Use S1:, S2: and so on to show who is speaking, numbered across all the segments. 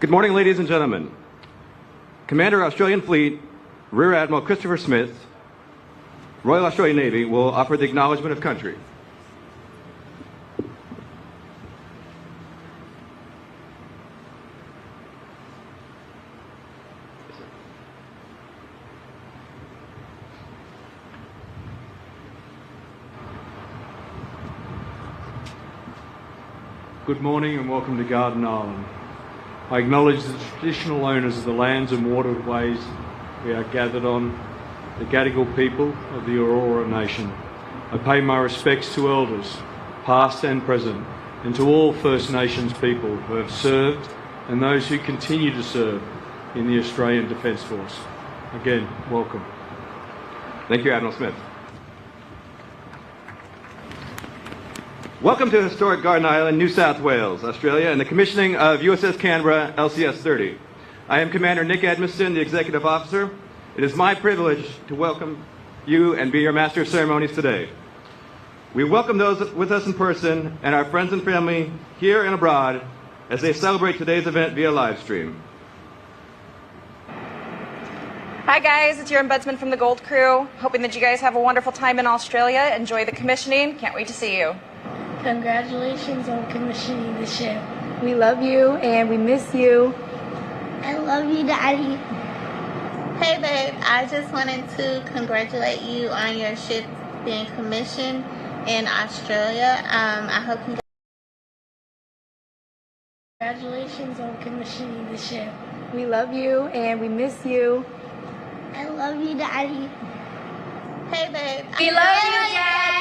S1: Good morning, ladies and gentlemen. Commander Australian Fleet, Rear Admiral Christopher Smith, Royal Australian Navy, will offer the acknowledgement of country. Good morning and welcome to Garden Island. I acknowledge the traditional owners of the lands and waterways we are gathered on, the Gadigal people of the Aurora Nation. I pay my respects to elders, past and present, and to all First Nations people who have served and those who continue to serve in the Australian Defence Force. Again, welcome. Thank you, Admiral Smith. Welcome to historic Garden Island, New South Wales, Australia, and the commissioning of USS Canberra LCS-30. I am Commander Nick Edmiston, the Executive Officer. It is my privilege to welcome you and be your Master of Ceremonies today. We welcome those with us in person and our friends and family here and abroad as they celebrate today's event via live stream.
S2: Hi guys, it's your ombudsman from the Gold Crew. Hoping that you guys have a wonderful time in Australia. Enjoy the commissioning. Can't wait to see you.
S3: Congratulations on commissioning the ship.
S4: We love you and we miss you.
S3: I love you, Daddy.
S5: Hey babe, I just wanted to congratulate you on your ship being commissioned in Australia. I hope you
S3: Congratulations on commissioning the ship.
S4: We love you and we miss you.
S3: I love you, Daddy.
S5: Hey babe.
S2: We love you, Daddy.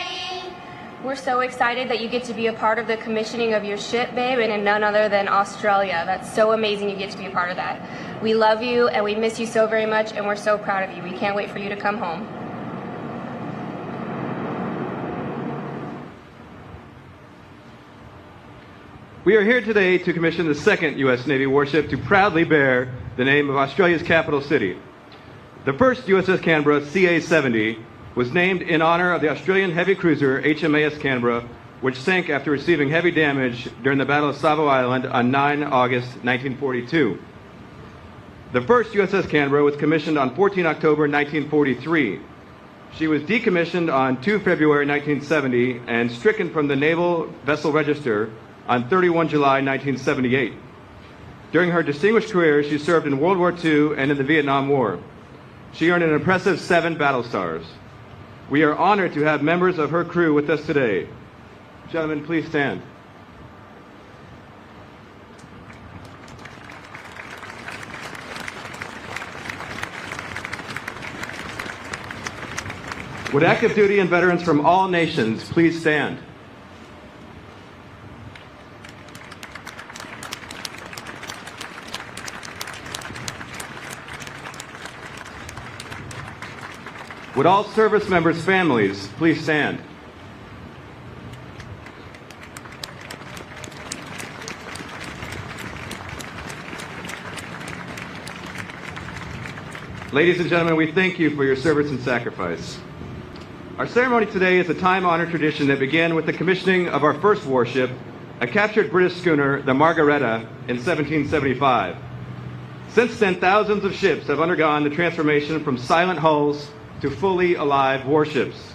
S2: We're so excited that you get to be a part of the commissioning of your ship, babe, and in none other than Australia. That's so amazing you get to be a part of that. We love you and we miss you so very much, and we're so proud of you. We can't wait for you to come home.
S1: We are here today to commission the second U.S. Navy warship to proudly bear the name of Australia's capital city. The first USS Canberra CA-70 was named in honor of the Australian heavy cruiser HMAS Canberra, which sank after receiving heavy damage during the Battle of Savo Island on 9 August 1942. The first USS Canberra was commissioned on 14 October 1943. She was decommissioned on 2 February 1970 and stricken from the Naval Vessel Register on 31 July 1978. During her distinguished career, she served in World War II and in the Vietnam War. She earned an impressive 7 battle stars. We are honored to have members of her crew with us today. Gentlemen, please stand. Would active duty and veterans from all nations please stand? Would all service members' families please stand? Ladies and gentlemen, we thank you for your service and sacrifice. Our ceremony today is a time-honored tradition that began with the commissioning of our first warship, a captured British schooner, the Margaretta, in 1775. Since then, thousands of ships have undergone the transformation from silent hulls to fully alive warships.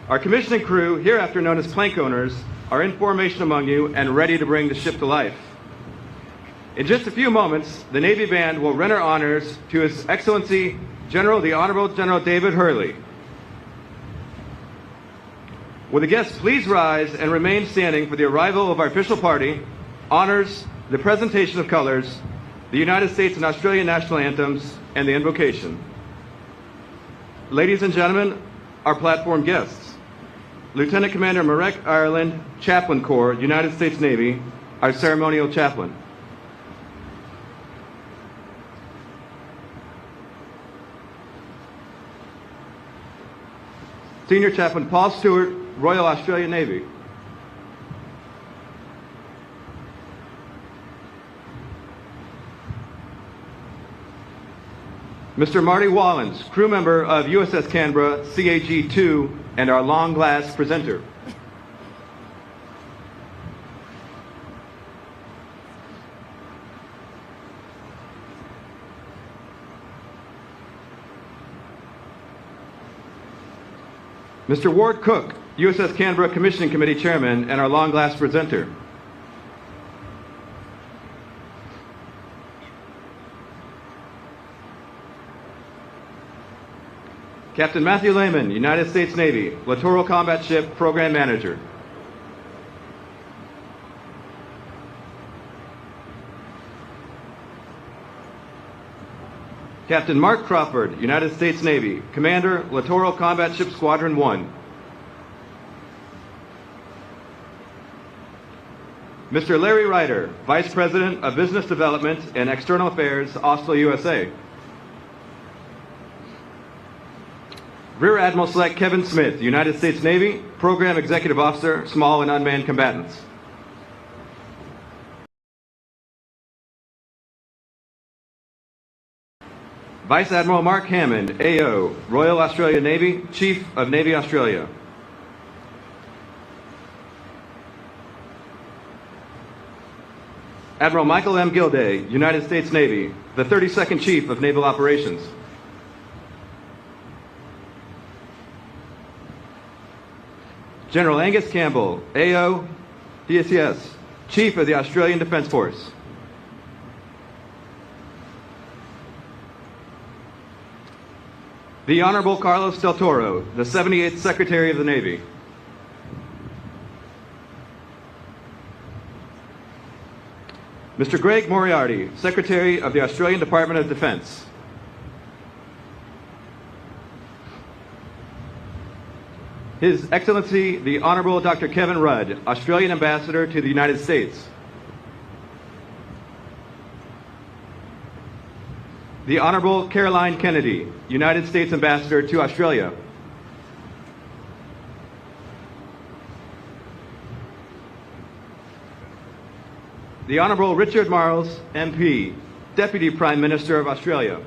S1: Our commissioning crew, hereafter known as plank owners, are in formation among you and ready to bring the ship to life. In just a few moments, the Navy Band will render honors to His Excellency the Honorable General David Hurley. Will the guests please rise and remain standing for the arrival of our official party, honors, the presentation of colors, the United States and Australian national anthems, and the invocation. Ladies and gentlemen, our platform guests. Lieutenant Commander Marek Ireland, Chaplain Corps, United States Navy, our ceremonial chaplain. Senior Chaplain Paul Stewart, Royal Australian Navy. Mr. Marty Wallens, crew member of USS Canberra, CAG-2, and our long glass presenter. Mr. Ward Cook, USS Canberra Commissioning Committee Chairman and our long glass presenter. Captain Matthew Lehman, United States Navy, Littoral Combat Ship Program Manager. Captain Mark Crawford, United States Navy, Commander, Littoral Combat Ship Squadron 1. Mr. Larry Ryder, Vice President of Business Development and External Affairs, Oslo, USA. Rear Admiral Select Kevin Smith, United States Navy, Program Executive Officer, Small and Unmanned Combatants. Vice Admiral Mark Hammond, AO, Royal Australia Navy, Chief of Navy Australia. Admiral Michael M. Gilday, United States Navy, the 32nd Chief of Naval Operations. General Angus Campbell, AO, DSES, Chief of the Australian Defence Force. The Honorable Carlos Del Toro, the 78th Secretary of the Navy. Mr. Greg Moriarty, Secretary of the Australian Department of Defence. His Excellency, the Honorable Dr. Kevin Rudd, Australian Ambassador to the United States. The Honorable Caroline Kennedy, United States Ambassador to Australia. The Honorable Richard Marles, MP, Deputy Prime Minister of Australia.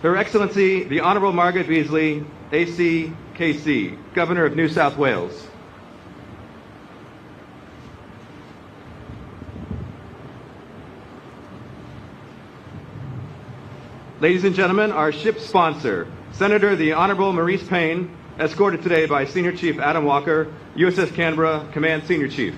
S1: Her Excellency, the Honorable Margaret Beasley, AC, KC, Governor of New South Wales. Ladies and gentlemen, our ship sponsor, Senator the Honorable Maurice Payne, escorted today by Senior Chief Adam Walker, USS Canberra Command Senior Chief.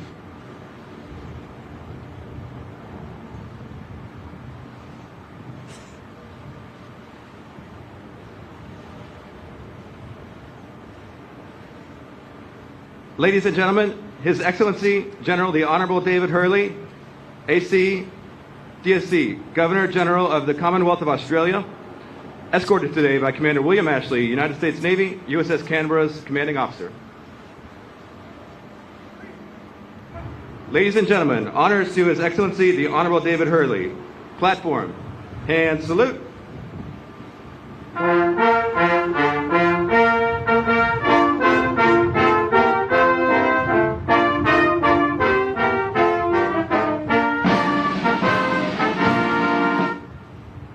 S1: Ladies and gentlemen, His Excellency General the Honorable David Hurley, AC, DSC, Governor General of the Commonwealth of Australia, escorted today by Commander William Ashley, United States Navy, USS Canberra's commanding officer. Ladies and gentlemen, honors to His Excellency the Honorable David Hurley. Platform, hand salute.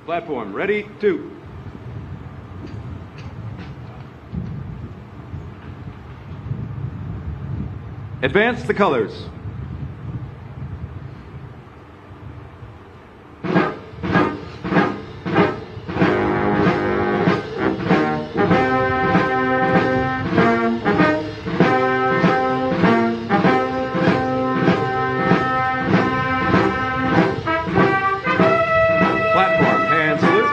S1: Platform, ready, two. Advance the colors. Platform, hand salute.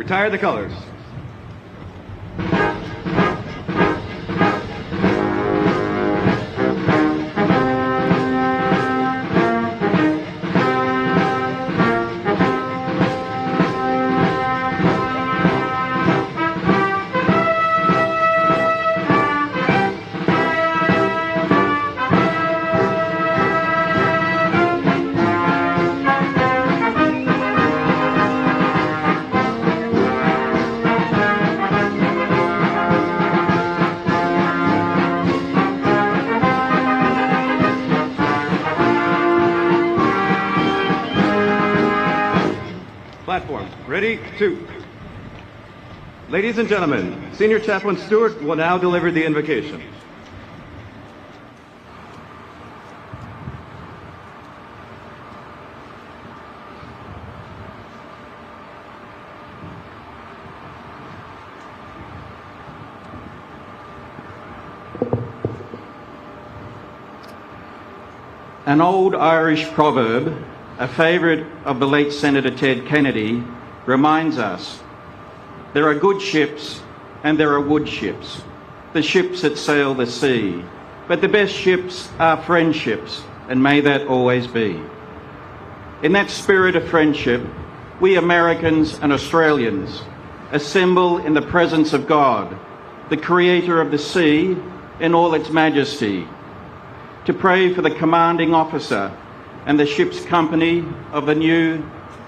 S1: Retire the colors. Platform. Ready? 2. Ladies and gentlemen, Senior Chaplain Stewart will now deliver the invocation.
S6: An old Irish proverb, a favourite of the late Senator Ted Kennedy, reminds us there are good ships and there are wood ships, the ships that sail the sea. But the best ships are friendships, and may that always be. In that spirit of friendship, we Americans and Australians assemble in the presence of God, the Creator of the sea in all its majesty, to pray for the commanding officer and the ship's company of the new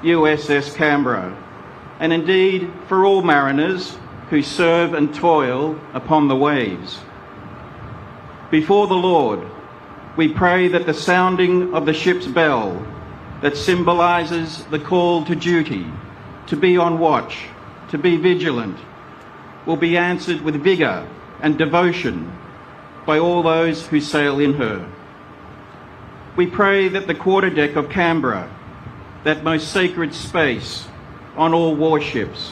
S6: USS Canberra, and indeed for all mariners who serve and toil upon the waves. Before the Lord, we pray that the sounding of the ship's bell that symbolises the call to duty, to be on watch, to be vigilant, will be answered with vigour and devotion by all those who sail in her. We pray that the quarterdeck of Canberra, that most sacred space on all warships,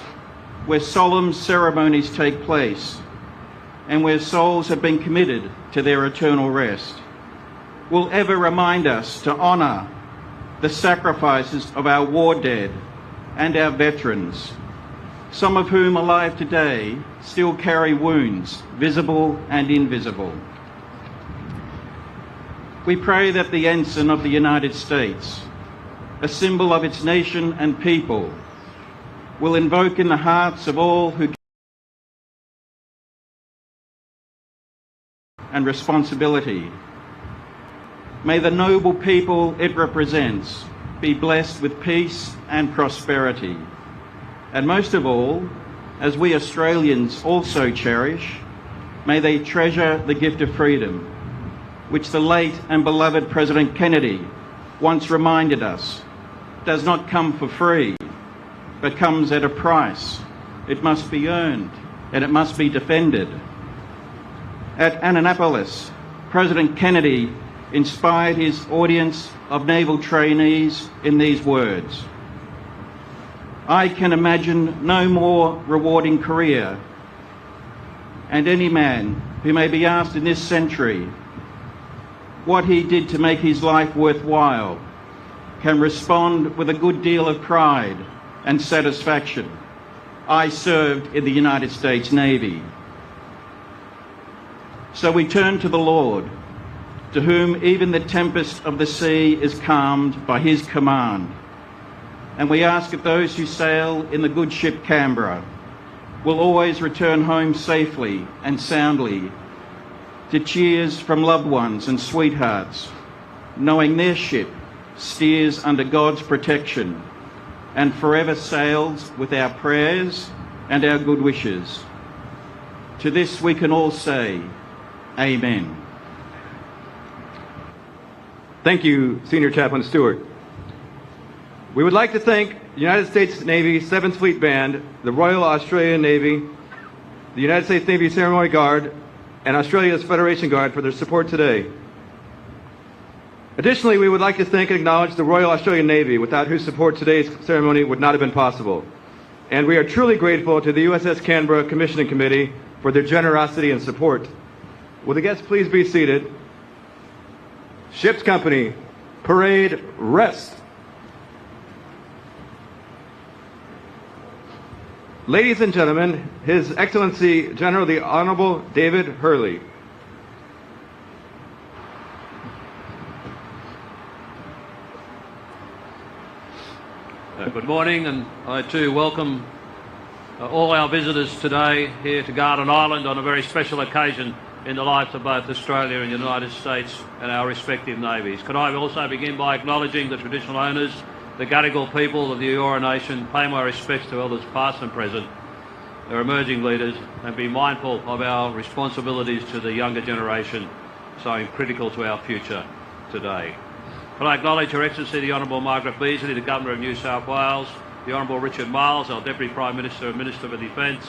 S6: where solemn ceremonies take place and where souls have been committed to their eternal rest, will ever remind us to honour the sacrifices of our war dead and our veterans, some of whom alive today still carry wounds, visible and invisible. We pray that the ensign of the United States, a symbol of its nation and people, will invoke in the hearts of all who and responsibility. May the noble people it represents be blessed with peace and prosperity. And most of all, as we Australians also cherish, may they treasure the gift of freedom, which the late and beloved President Kennedy once reminded us does not come for free, but comes at a price. It must be earned and it must be defended. At Annapolis, President Kennedy inspired his audience of naval trainees in these words: "I can imagine no more rewarding career, and any man who may be asked in this century what he did to make his life worthwhile can respond with a good deal of pride and satisfaction. I served in the United States Navy." So we turn to the Lord, to whom even the tempest of the sea is calmed by his command. And we ask that those who sail in the good ship Canberra will always return home safely and soundly, to cheers from loved ones and sweethearts, knowing their ship steers under God's protection and forever sails with our prayers and our good wishes. To this we can all say, Amen.
S1: Thank you, Senior Chaplain Stewart. We would like to thank the United States Navy 7th Fleet Band, the Royal Australian Navy, the United States Navy Ceremony Guard, and Australia's Federation Guard for their support today. Additionally, we would like to thank and acknowledge the Royal Australian Navy, without whose support today's ceremony would not have been possible. And we are truly grateful to the USS Canberra Commissioning Committee for their generosity and support. Will the guests please be seated? Ship's Company, parade, rest. Ladies and gentlemen, His Excellency General the Honorable David Hurley.
S7: Good morning, and I too welcome all our visitors today here to Garden Island on a very special occasion in the lives of both Australia and the United States and our respective navies. Could I also begin by acknowledging the traditional owners, the Gadigal people of the Eora Nation, pay my respects to elders past and present, our emerging leaders, and be mindful of our responsibilities to the younger generation, so critical to our future today. Could I acknowledge Her Excellency the Honourable Margaret Beazley, the Governor of New South Wales, the Honourable Richard Marles, our Deputy Prime Minister and Minister for Defence,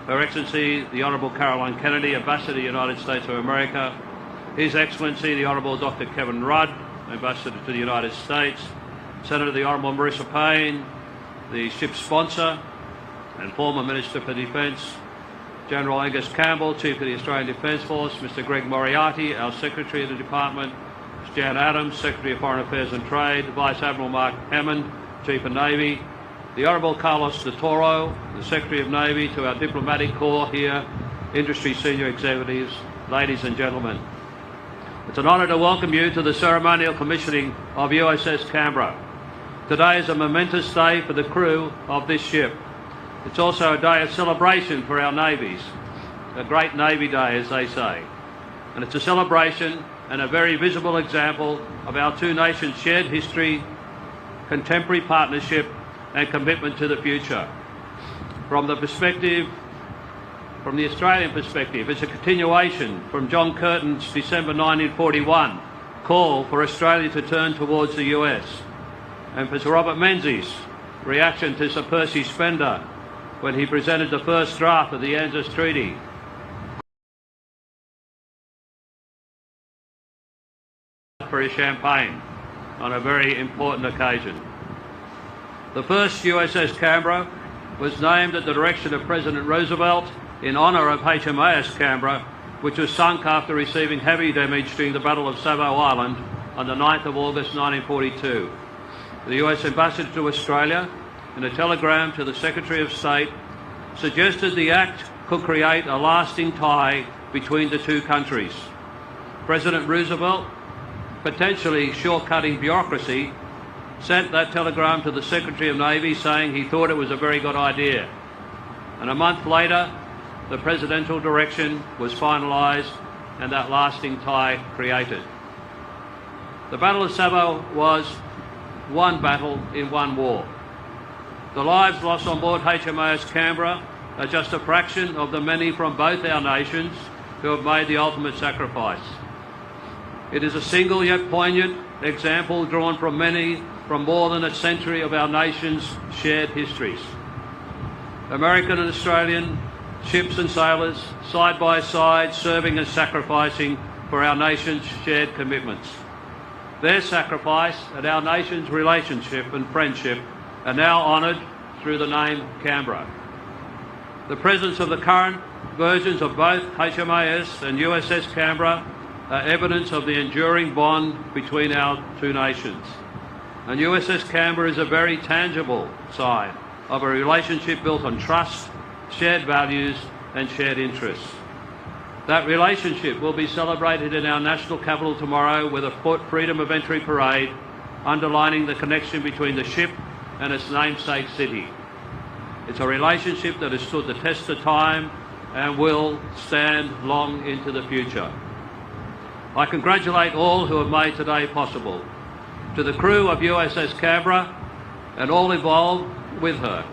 S7: Her Excellency the Honourable Caroline Kennedy, Ambassador to the United States of America, His Excellency the Honourable Dr Kevin Rudd, Ambassador to the United States, Senator the Honourable Marissa Payne, the ship's sponsor and former Minister for Defence, General Angus Campbell, Chief of the Australian Defence Force, Mr Greg Moriarty, our Secretary of the Department, Jan Adams, Secretary of Foreign Affairs and Trade, Vice Admiral Mark Hammond, Chief of Navy, the Honourable Carlos de Toro, the Secretary of Navy, to our diplomatic corps here, industry senior executives, ladies and gentlemen. It's an honour to welcome you to the ceremonial commissioning of USS Canberra. Today is a momentous day for the crew of this ship. It's also a day of celebration for our navies, a great Navy Day, as they say. And it's a celebration and a very visible example of our two nations' shared history, contemporary partnership and commitment to the future. From the Australian perspective, it's a continuation from John Curtin's December 1941 call for Australia to turn towards the US, and for Sir Robert Menzies' reaction to Sir Percy Spender when he presented the first draft of the ANZUS Treaty. For his champagne on a very important occasion. The first USS Canberra was named at the direction of President Roosevelt in honour of HMAS Canberra, which was sunk after receiving heavy damage during the Battle of Savo Island on the 9th of August 1942. The US Ambassador to Australia, in a telegram to the Secretary of State, suggested the act could create a lasting tie between the two countries. President Roosevelt, potentially shortcutting bureaucracy, sent that telegram to the Secretary of Navy saying he thought it was a very good idea. And a month later, the presidential direction was finalised and that lasting tie created. The Battle of Savo was one battle in one war. The lives lost on board HMAS Canberra are just a fraction of the many from both our nations who have made the ultimate sacrifice. It is a single yet poignant example drawn from more than a century of our nation's shared histories. American and Australian ships and sailors, side by side, serving and sacrificing for our nation's shared commitments. Their sacrifice and our nation's relationship and friendship are now honoured through the name Canberra. The presence of the current versions of both HMAS and USS Canberra are evidence of the enduring bond between our two nations. And USS Canberra is a very tangible sign of a relationship built on trust, shared values and shared interests. That relationship will be celebrated in our national capital tomorrow with a Freedom of Entry parade underlining the connection between the ship and its namesake city. It's a relationship that has stood the test of time and will stand long into the future. I congratulate all who have made today possible. To the crew of USS Canberra and all involved with her,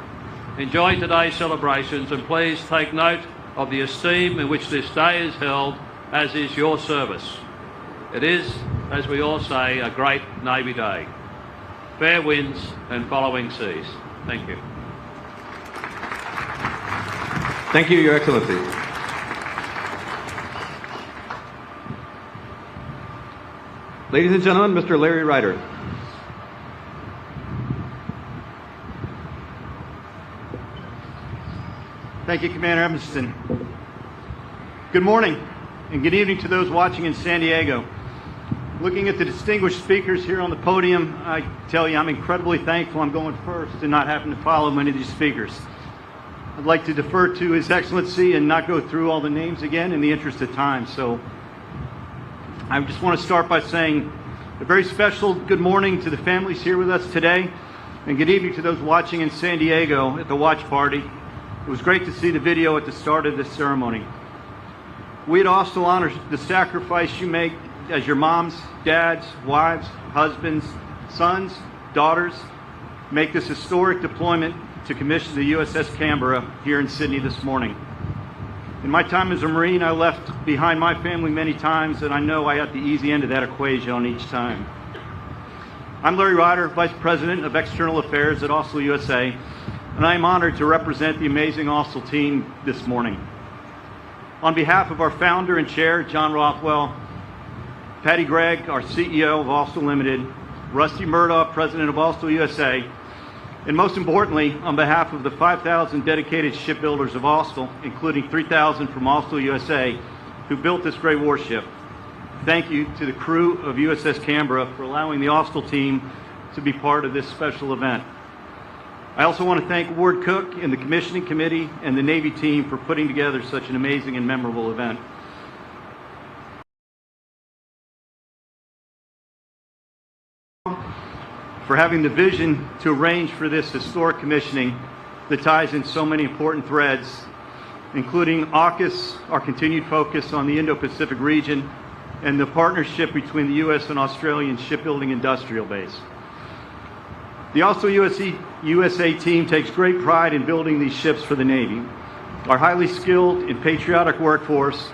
S7: enjoy today's celebrations and please take note of the esteem in which this day is held, as is your service. It is, as we all say, a great Navy Day. Fair winds and following seas. Thank you.
S1: Thank you, Your Excellency. Ladies and gentlemen, Mr. Larry Ryder.
S8: Thank you, Commander Evanston. Good morning and good evening to those watching in San Diego. Looking at the distinguished speakers here on the podium, I tell you I'm incredibly thankful I'm going first and not having to follow many of these speakers. I'd like to defer to His Excellency and not go through all the names again in the interest of time. So I just want to start by saying a very special good morning to the families here with us today, and good evening to those watching in San Diego at the watch party. It was great to see the video at the start of this ceremony. We at Austell honor the sacrifice you make as your moms, dads, wives, husbands, sons, daughters make this historic deployment to commission the USS Canberra here in Sydney this morning. In my time as a Marine, I left behind my family many times, and I know I got the easy end of that equation each time. I'm Larry Ryder, Vice President of External Affairs at Austell USA, and I am honored to represent the amazing Austell team this morning. On behalf of our founder and chair, John Rothwell, Patty Gregg, our CEO of Austell Limited, Rusty Murdoch, President of Austell USA, and most importantly, on behalf of the 5,000 dedicated shipbuilders of Austell, including 3,000 from Austell USA, who built this great warship, thank you to the crew of USS Canberra for allowing the Austell team to be part of this special event. I also want to thank Ward Cook and the commissioning committee and the Navy team for putting together such an amazing and memorable event. For having the vision to arrange for this historic commissioning that ties in so many important threads, including AUKUS, our continued focus on the Indo-Pacific region, and the partnership between the U.S. and Australian shipbuilding industrial base. The Austell USA team takes great pride in building these ships for the Navy. Our highly skilled and patriotic workforce,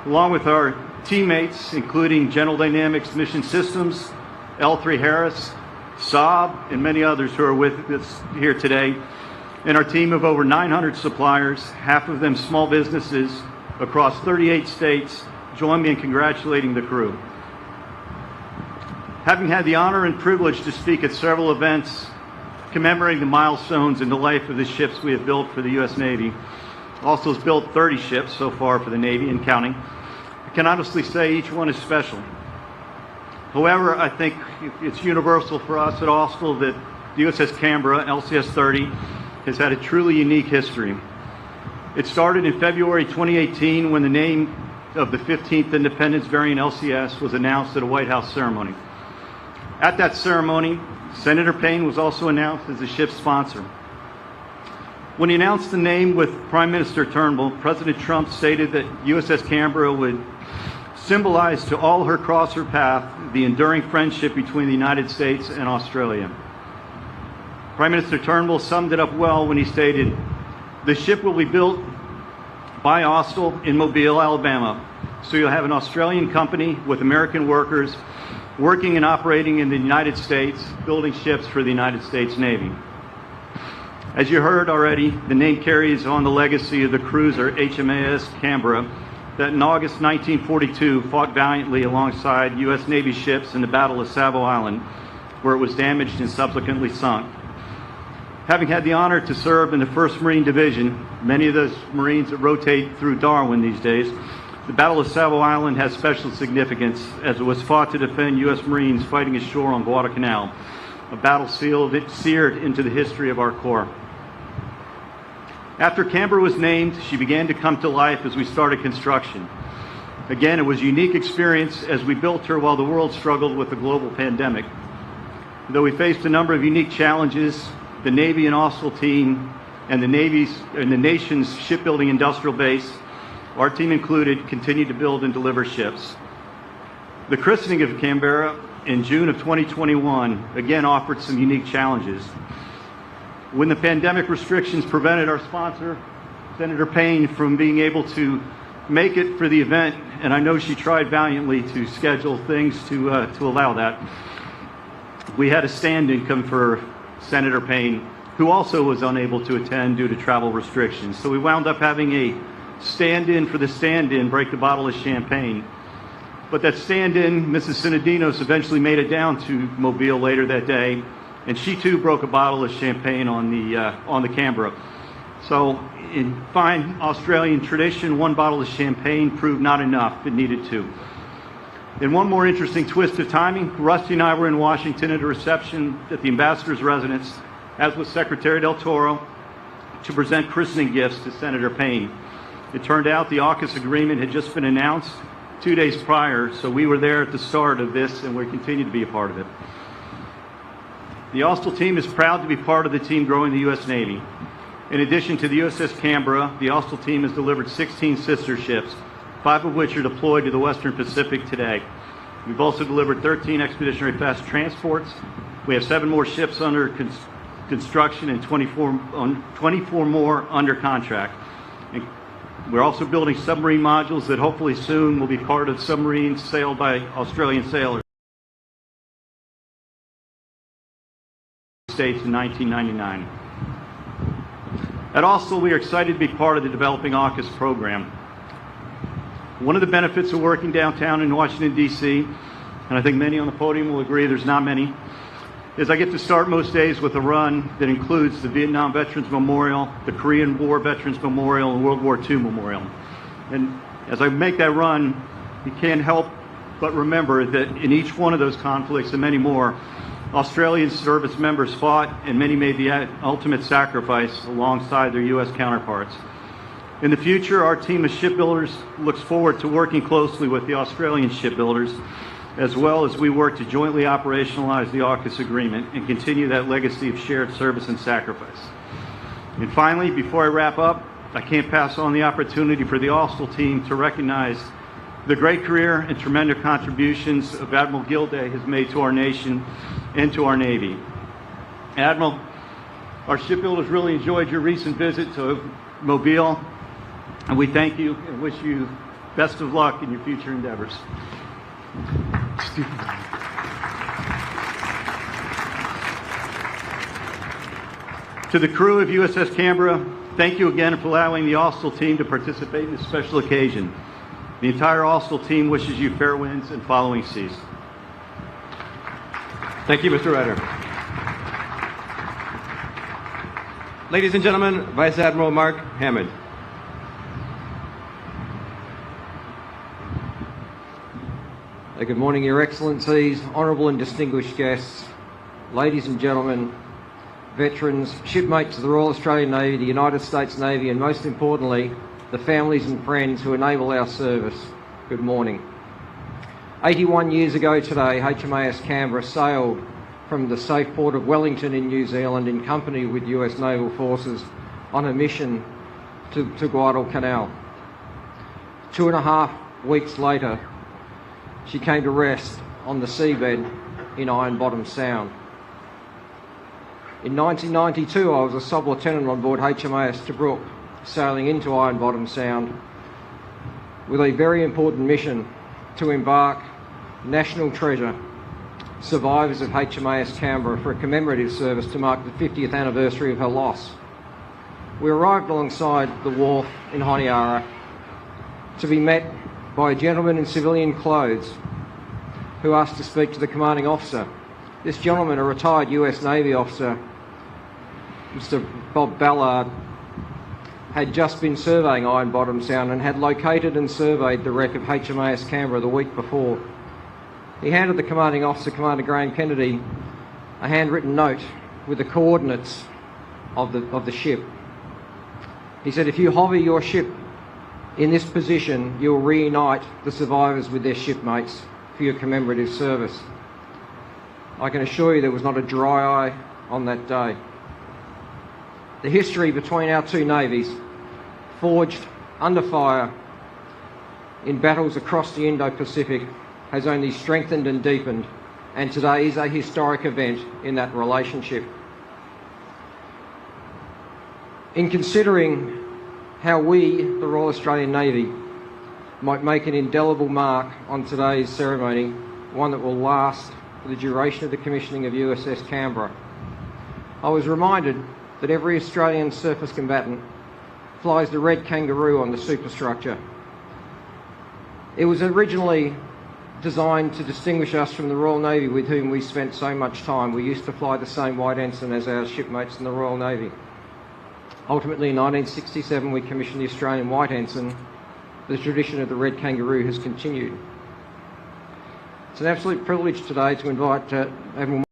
S8: along with our teammates, including General Dynamics Mission Systems, L3 Harris, Saab, and many others who are with us here today, and our team of over 900 suppliers, half of them small businesses across 38 states, join me in congratulating the crew. Having had the honor and privilege to speak at several events commemorating the milestones in the life of the ships we have built for the U.S. Navy, also has built 30 ships so far for the Navy and counting, I can honestly say each one is special. However, I think it's universal for us at Austell that the USS Canberra, LCS 30, has had a truly unique history. It started in February 2018 when the name of the 15th Independence variant LCS was announced at a White House ceremony. At that ceremony, Senator Payne was also announced as the ship's sponsor. When he announced the name with Prime Minister Turnbull, President Trump stated that USS Canberra would symbolize to all who cross her path the enduring friendship between the United States and Australia. Prime Minister Turnbull summed it up well when he stated, "The ship will be built by Austell in Mobile, Alabama, so you'll have an Australian company with American workers working and operating in the United States, building ships for the United States Navy." As you heard already, the name carries on the legacy of the cruiser HMAS Canberra that in August 1942 fought valiantly alongside U.S. Navy ships in the Battle of Savo Island, where it was damaged and subsequently sunk. Having had the honor to serve in the 1st Marine Division, many of those Marines that rotate through Darwin these days, the Battle of Savo Island has special significance as it was fought to defend U.S. Marines fighting ashore on Guadalcanal, a battle seared into the history of our Corps. After Canberra was named, she began to come to life as we started construction. Again, it was a unique experience as we built her while the world struggled with the global pandemic. Though we faced a number of unique challenges, the Navy and Austell team and the nation's shipbuilding industrial base, our team included, continued to build and deliver ships. The christening of Canberra in June of 2021 again offered some unique challenges. When the pandemic restrictions prevented our sponsor, Senator Payne, from being able to make it for the event, and I know she tried valiantly to schedule things to allow that, we had a stand-in come for Senator Payne, who also was unable to attend due to travel restrictions. So we wound up having a stand-in for the stand-in break the bottle of champagne. But that stand-in, Mrs. Sinadinos, eventually made it down to Mobile later that day, and she too broke a bottle of champagne on the Canberra. So in fine Australian tradition, one bottle of champagne proved not enough. It needed two. In one more interesting twist of timing, Rusty and I were in Washington at a reception at the ambassador's residence, as was Secretary Del Toro, to present christening gifts to Senator Payne. It turned out the AUKUS agreement had just been announced 2 days prior, so we were there at the start of this and we continue to be a part of it. The Austell team is proud to be part of the team growing the U.S. Navy. In addition to the USS Canberra, the Austell team has delivered 16 sister ships, 5 of which are deployed to the Western Pacific today. We've also delivered 13 expeditionary fast transports. We have 7 more ships under construction and 24 more under contract. And we're also building submarine modules that hopefully soon will be part of submarines sailed by Australian sailors. States in 1999. At Austell, we are excited to be part of the developing AUKUS program. One of the benefits of working downtown in Washington, D.C., and I think many on the podium will agree there's not many, is I get to start most days with a run that includes the Vietnam Veterans Memorial, the Korean War Veterans Memorial, and World War II Memorial. And as I make that run, you can't help but remember that in each one of those conflicts and many more, Australian service members fought and many made the ultimate sacrifice alongside their U.S. counterparts. In the future, our team of shipbuilders looks forward to working closely with the Australian shipbuilders, as well as we work to jointly operationalize the AUKUS agreement and continue that legacy of shared service and sacrifice. And finally, before I wrap up, I can't pass on the opportunity for the Austell team to recognize the great career and tremendous contributions of Admiral Gilday has made to our nation and to our Navy. Admiral, our shipbuilders really enjoyed your recent visit to Mobile, and we thank you and wish you best of luck in your future endeavors. To the crew of USS Canberra, thank you again for allowing the Austell team to participate in this special occasion. The entire Austell team wishes you fair winds and following seas.
S1: Thank you, Mr. Ryder. Ladies and gentlemen, Vice Admiral Mark Hammond.
S9: Good morning, Your Excellencies, honourable and distinguished guests, ladies and gentlemen, veterans, shipmates of the Royal Australian Navy, the United States Navy, and most importantly, the families and friends who enable our service. Good morning. 81 years ago today, HMAS Canberra sailed from the safe port of Wellington in New Zealand in company with US Naval Forces on a mission to Guadalcanal. 2.5 weeks later, she came to rest on the seabed in Iron Bottom Sound. In 1992, I was a sub-lieutenant on board HMAS Tobruk, sailing into Iron Bottom Sound with a very important mission to embark national treasure, survivors of HMAS Canberra, for a commemorative service to mark the 50th anniversary of her loss. We arrived alongside the wharf in Honiara to be met by a gentleman in civilian clothes who asked to speak to the commanding officer. This gentleman, a retired US Navy officer, Mr. Bob Ballard, had just been surveying Iron Bottom Sound and had located and surveyed the wreck of HMAS Canberra the week before. He handed the commanding officer, Commander Graham Kennedy, a handwritten note with the coordinates of the ship. He said, if you hover your ship in this position, you'll reunite the survivors with their shipmates for your commemorative service. I can assure you there was not a dry eye on that day. The history between our two navies, forged under fire in battles across the Indo-Pacific, has only strengthened and deepened, and today is a historic event in that relationship. In considering how we, the Royal Australian Navy, might make an indelible mark on today's ceremony, one that will last for the duration of the commissioning of USS Canberra, I was reminded that every Australian surface combatant flies the red kangaroo on the superstructure. It was originally designed to distinguish us from the Royal Navy, with whom we spent so much time. We used to fly the same white ensign as our shipmates in the Royal Navy. Ultimately, in 1967, we commissioned the Australian White Ensign. The tradition of the Red Kangaroo has continued. It's an absolute privilege today to invite Admiral.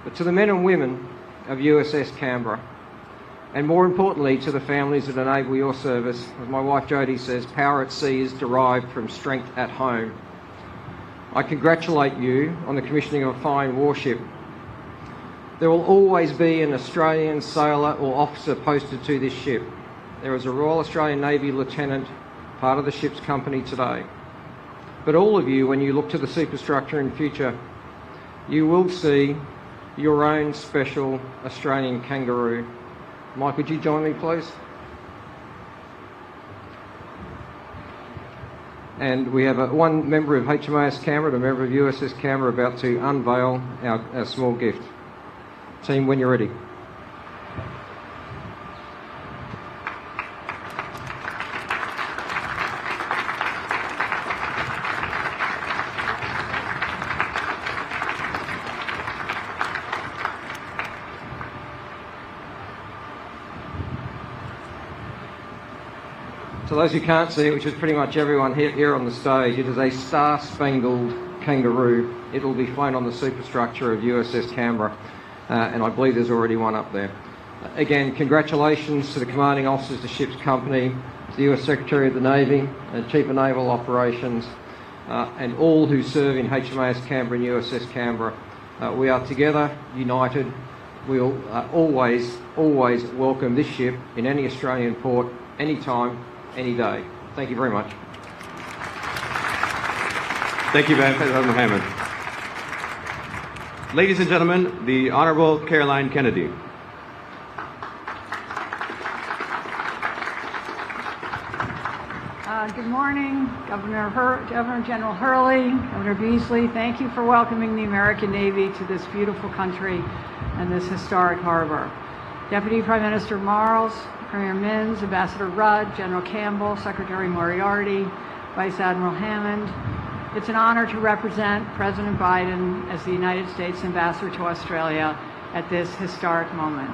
S9: but to the men and women of USS Canberra, and more importantly to the families that enable your service. As my wife Jodie says, power at sea is derived from strength at home. I congratulate you on the commissioning of a fine warship. There will always be an Australian sailor or officer posted to this ship. There is a Royal Australian Navy lieutenant, part of the ship's company today. But all of you, when you look to the superstructure in future, you will see your own special Australian kangaroo. Mike, would you join me, please? And we have one member of HMAS Canberra and a member of USS Canberra about to unveil our small gift. Team, when you're ready. To those who can't see it, which is pretty much everyone here on the stage, it is a star-spangled kangaroo. It will be flown on the superstructure of USS Canberra, and I believe there's already one up there. Again, congratulations to the commanding officers of the ship's company, to the US Secretary of the Navy, Chief of Naval Operations, and all who serve in HMAS Canberra and USS Canberra. We are together, united. We'll always welcome this ship in any Australian port, anytime, any day. Thank you very much.
S1: Thank you, President Mohammed. Ladies and gentlemen, the Honorable Caroline Kennedy.
S10: Good morning, Governor General Hurley, Governor Beasley. Thank you for welcoming the American Navy to this beautiful country and this historic harbor. Deputy Prime Minister Marles, Premier Minns, Ambassador Rudd, General Campbell, Secretary Moriarty, Vice Admiral Hammond. It's an honor to represent President Biden as the United States Ambassador to Australia at this historic moment.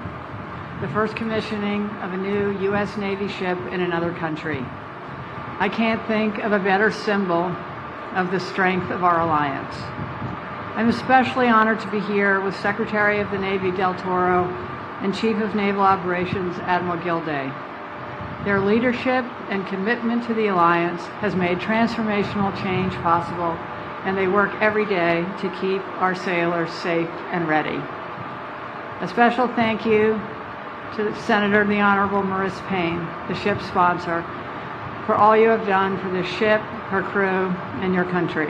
S10: The first commissioning of a new U.S. Navy ship in another country. I can't think of a better symbol of the strength of our alliance. I'm especially honored to be here with Secretary of the Navy Del Toro and Chief of Naval Operations Admiral Gilday. Their leadership and commitment to the alliance has made transformational change possible, and they work every day to keep our sailors safe and ready. A special thank you to Senator the Honorable Maurice Payne, the ship's sponsor, for all you have done for this ship, her crew, and your country.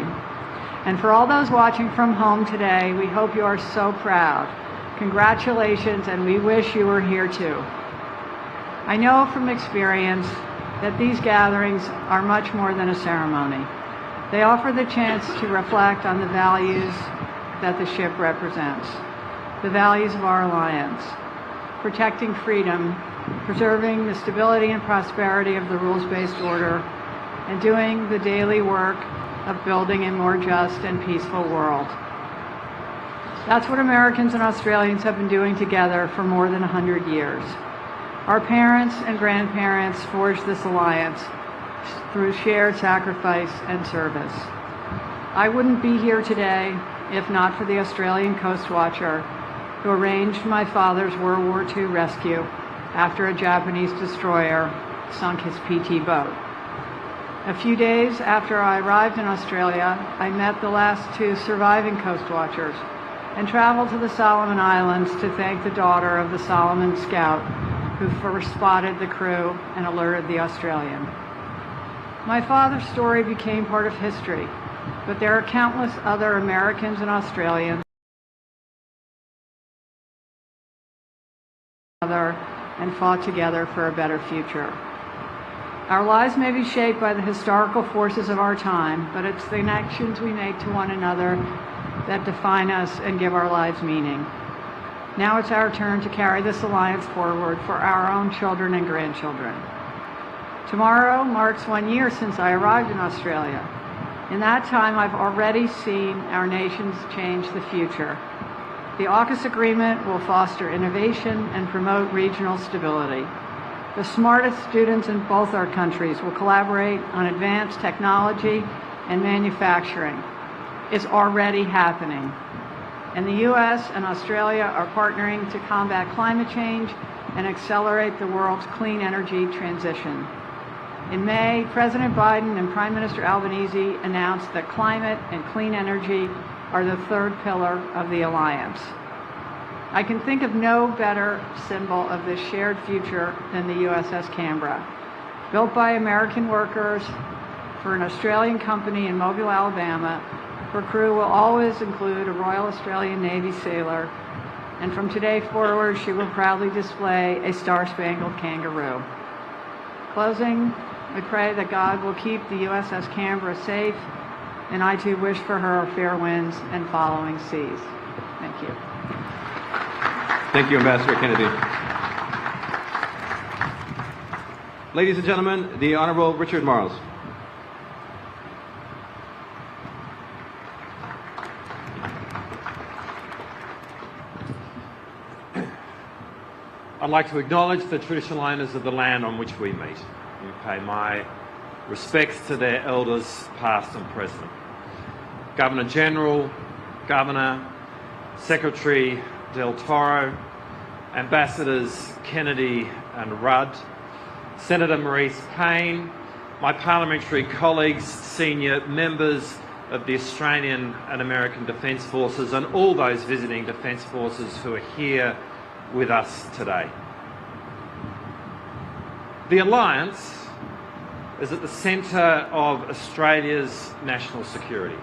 S10: And for all those watching from home today, we hope you are so proud. Congratulations, and we wish you were here too. I know from experience that these gatherings are much more than a ceremony. They offer the chance to reflect on the values that the ship represents, the values of our alliance, protecting freedom, preserving the stability and prosperity of the rules-based order, and doing the daily work of building a more just and peaceful world. That's what Americans and Australians have been doing together for more than 100 years. Our parents and grandparents forged this alliance through shared sacrifice and service. I wouldn't be here today if not for the Australian Coast Watcher who arranged my father's World War II rescue after a Japanese destroyer sunk his PT boat. A few days after I arrived in Australia, I met the last two surviving Coast Watchers and traveled to the Solomon Islands to thank the daughter of the Solomon Scout who first spotted the crew and alerted the Australian. My father's story became part of history, but there are countless other Americans and Australians and fought together for a better future. Our lives may be shaped by the historical forces of our time, but it's the connections we make to one another that define us and give our lives meaning. Now it's our turn to carry this alliance forward for our own children and grandchildren. Tomorrow marks 1 year since I arrived in Australia. In that time, I've already seen our nations change the future. The AUKUS agreement will foster innovation and promote regional stability. The smartest students in both our countries will collaborate on advanced technology and manufacturing. It's already happening. and the U.S. and Australia are partnering to combat climate change and accelerate the world's clean energy transition. In May, President Biden and Prime Minister Albanese announced that climate and clean energy are the third pillar of the alliance. I can think of no better symbol of this shared future than the USS Canberra. Built by American workers for an Australian company in Mobile, Alabama, her crew will always include a Royal Australian Navy sailor, and from today forward, she will proudly display a star-spangled kangaroo. Closing, we pray that God will keep the USS Canberra safe, and I too wish for her fair winds and following seas. Thank you.
S1: Thank you, Ambassador Kennedy. Ladies and gentlemen, the Honorable Richard Marles.
S11: I'd like to acknowledge the traditional owners of the land on which we meet. We pay my respects to their elders, past and present. Governor General, Governor, Secretary Del Toro, Ambassadors Kennedy and Rudd, Senator Maurice Payne, my parliamentary colleagues, senior members of the Australian and American Defence Forces, and all those visiting Defence Forces who are here with us today. The Alliance is at the centre of Australia's national security.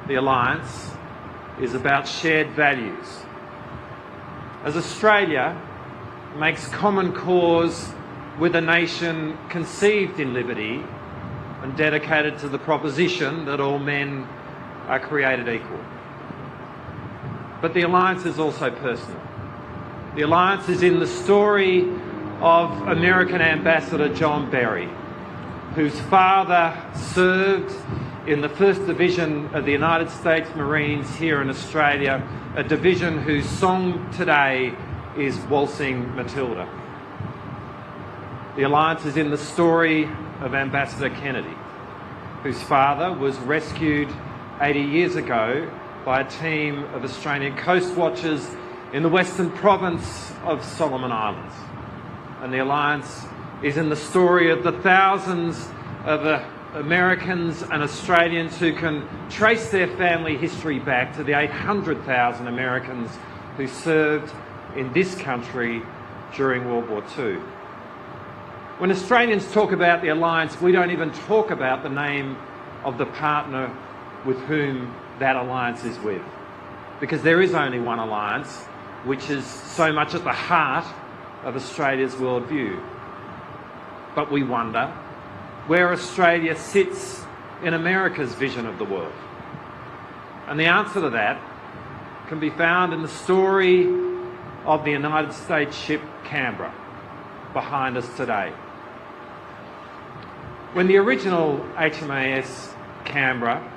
S11: The Alliance is about shared values. As Australia makes common cause with a nation conceived in liberty and dedicated to the proposition that all men are created equal. But the Alliance is also personal. The Alliance is in the story of American Ambassador John Berry, whose father served in the 1st Division of the United States Marines here in Australia, a division whose song today is Waltzing Matilda. The Alliance is in the story of Ambassador Kennedy, whose father was rescued 80 years ago by a team of Australian coast watchers in the western province of Solomon Islands. And the Alliance is in the story of the thousands of Americans and Australians who can trace their family history back to the 800,000 Americans who served in this country during World War II. When Australians talk about the Alliance, we don't even talk about the name of the partner with whom that alliance is with. Because there is only one alliance, which is so much at the heart of Australia's worldview. But we wonder where Australia sits in America's vision of the world. And the answer to that can be found in the story of the United States ship Canberra, behind us today. When the original HMAS Canberra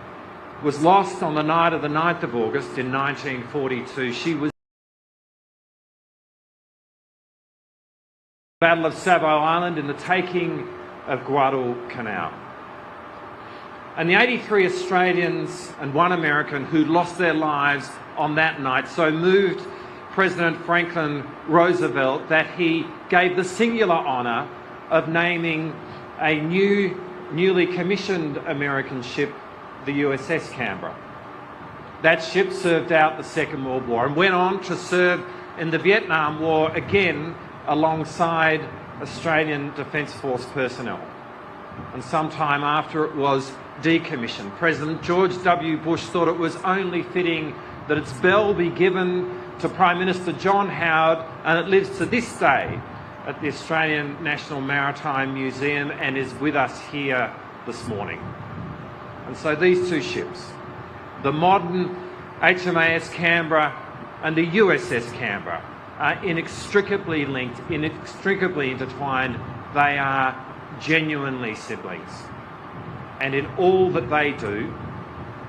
S11: was lost on the night of the 9th of August in 1942, she was the Battle of Savo Island in the taking of Guadalcanal. And the 83 Australians and 1 American who lost their lives on that night so moved President Franklin Roosevelt that he gave the singular honour of naming a newly commissioned American ship, the USS Canberra. That ship served out the Second World War and went on to serve in the Vietnam War again alongside Australian Defence Force personnel. And sometime after it was decommissioned, President George W. Bush thought it was only fitting that its bell be given to Prime Minister John Howard, and it lives to this day at the Australian National Maritime Museum and is with us here this morning. And so these two ships, the modern HMAS Canberra and the USS Canberra, are inextricably linked, inextricably intertwined. They are genuinely siblings. And in all that they do,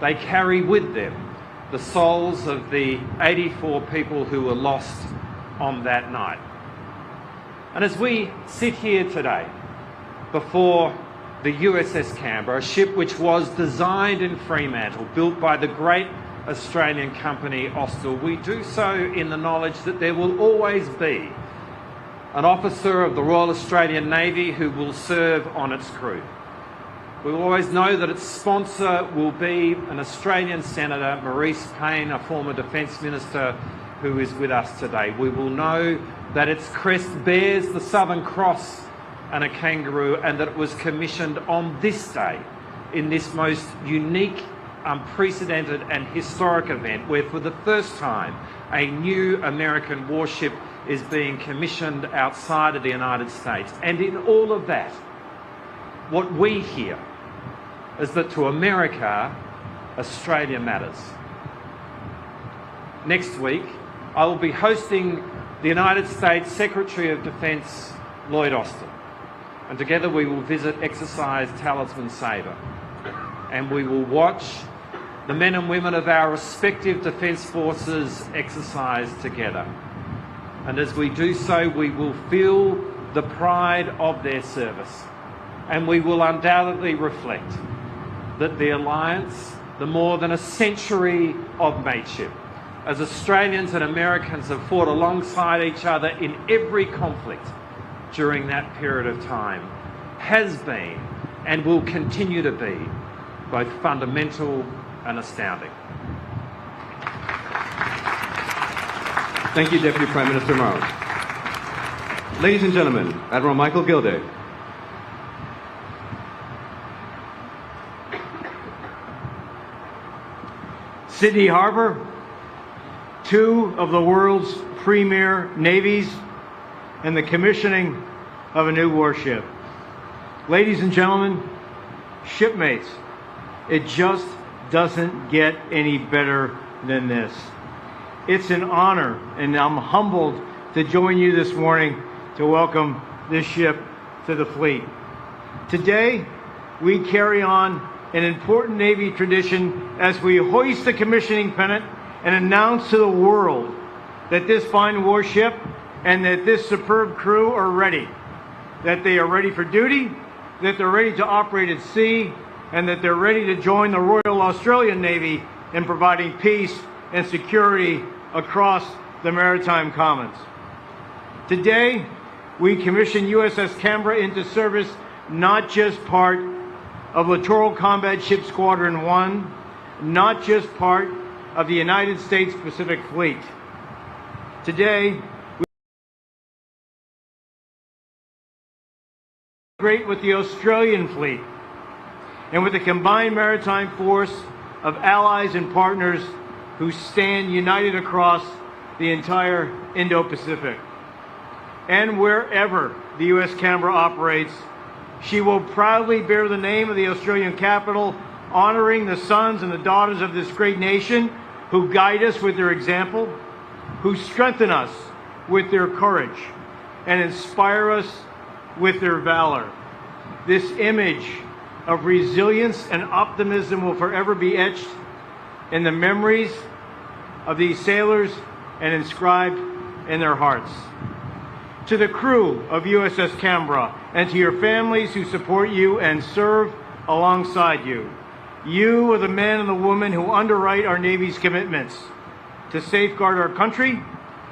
S11: they carry with them the souls of the 84 people who were lost on that night. And as we sit here today before the USS Canberra, a ship which was designed in Fremantle, built by the great Australian company, Austal, we do so in the knowledge that there will always be an officer of the Royal Australian Navy who will serve on its crew. We will always know that its sponsor will be an Australian Senator, Maurice Payne, a former Defence Minister who is with us today. We will know that its crest bears the Southern Cross and a kangaroo, and that it was commissioned on this day in this most unique, unprecedented and historic event where for the first time a new American warship is being commissioned outside of the United States. And in all of that, what we hear is that to America, Australia matters. Next week, I will be hosting the United States Secretary of Defence, Lloyd Austin, and together we will visit Exercise Talisman Sabre, and we will watch the men and women of our respective defence forces exercise together. And as we do so, we will feel the pride of their service, and we will undoubtedly reflect that the alliance, the more than a century of mateship, as Australians and Americans have fought alongside each other in every conflict during that period of time, has been and will continue to be both fundamental and astounding.
S1: Thank you, Deputy Prime Minister Morrow. Ladies and gentlemen, Admiral Michael Gilday.
S12: Sydney Harbour, two of the world's premier navies, and the commissioning of a new warship. Ladies and gentlemen, shipmates, it just doesn't get any better than this. It's an honor, and I'm humbled to join you this morning to welcome this ship to the fleet. Today, we carry on an important Navy tradition as we hoist the commissioning pennant and announce to the world that this fine warship and that this superb crew are ready, that they are ready for duty, that they're ready to operate at sea, and that they're ready to join the Royal Australian Navy in providing peace and security across the Maritime Commons. Today, we commission USS Canberra into service not just part of Littoral Combat Ship Squadron 1, not just part of the United States Pacific Fleet. Today, we integrate with the Australian Fleet and with the combined maritime force of allies and partners who stand united across the entire Indo-Pacific. And wherever the U.S. Canberra operates, she will proudly bear the name of the Australian capital, honoring the sons and the daughters of this great nation who guide us with their example, who strengthen us with their courage, and inspire us with their valor. This image of resilience and optimism will forever be etched in the memories of these sailors and inscribed in their hearts. To the crew of USS Canberra and to your families who support you and serve alongside you, you are the men and the women who underwrite our Navy's commitments to safeguard our country,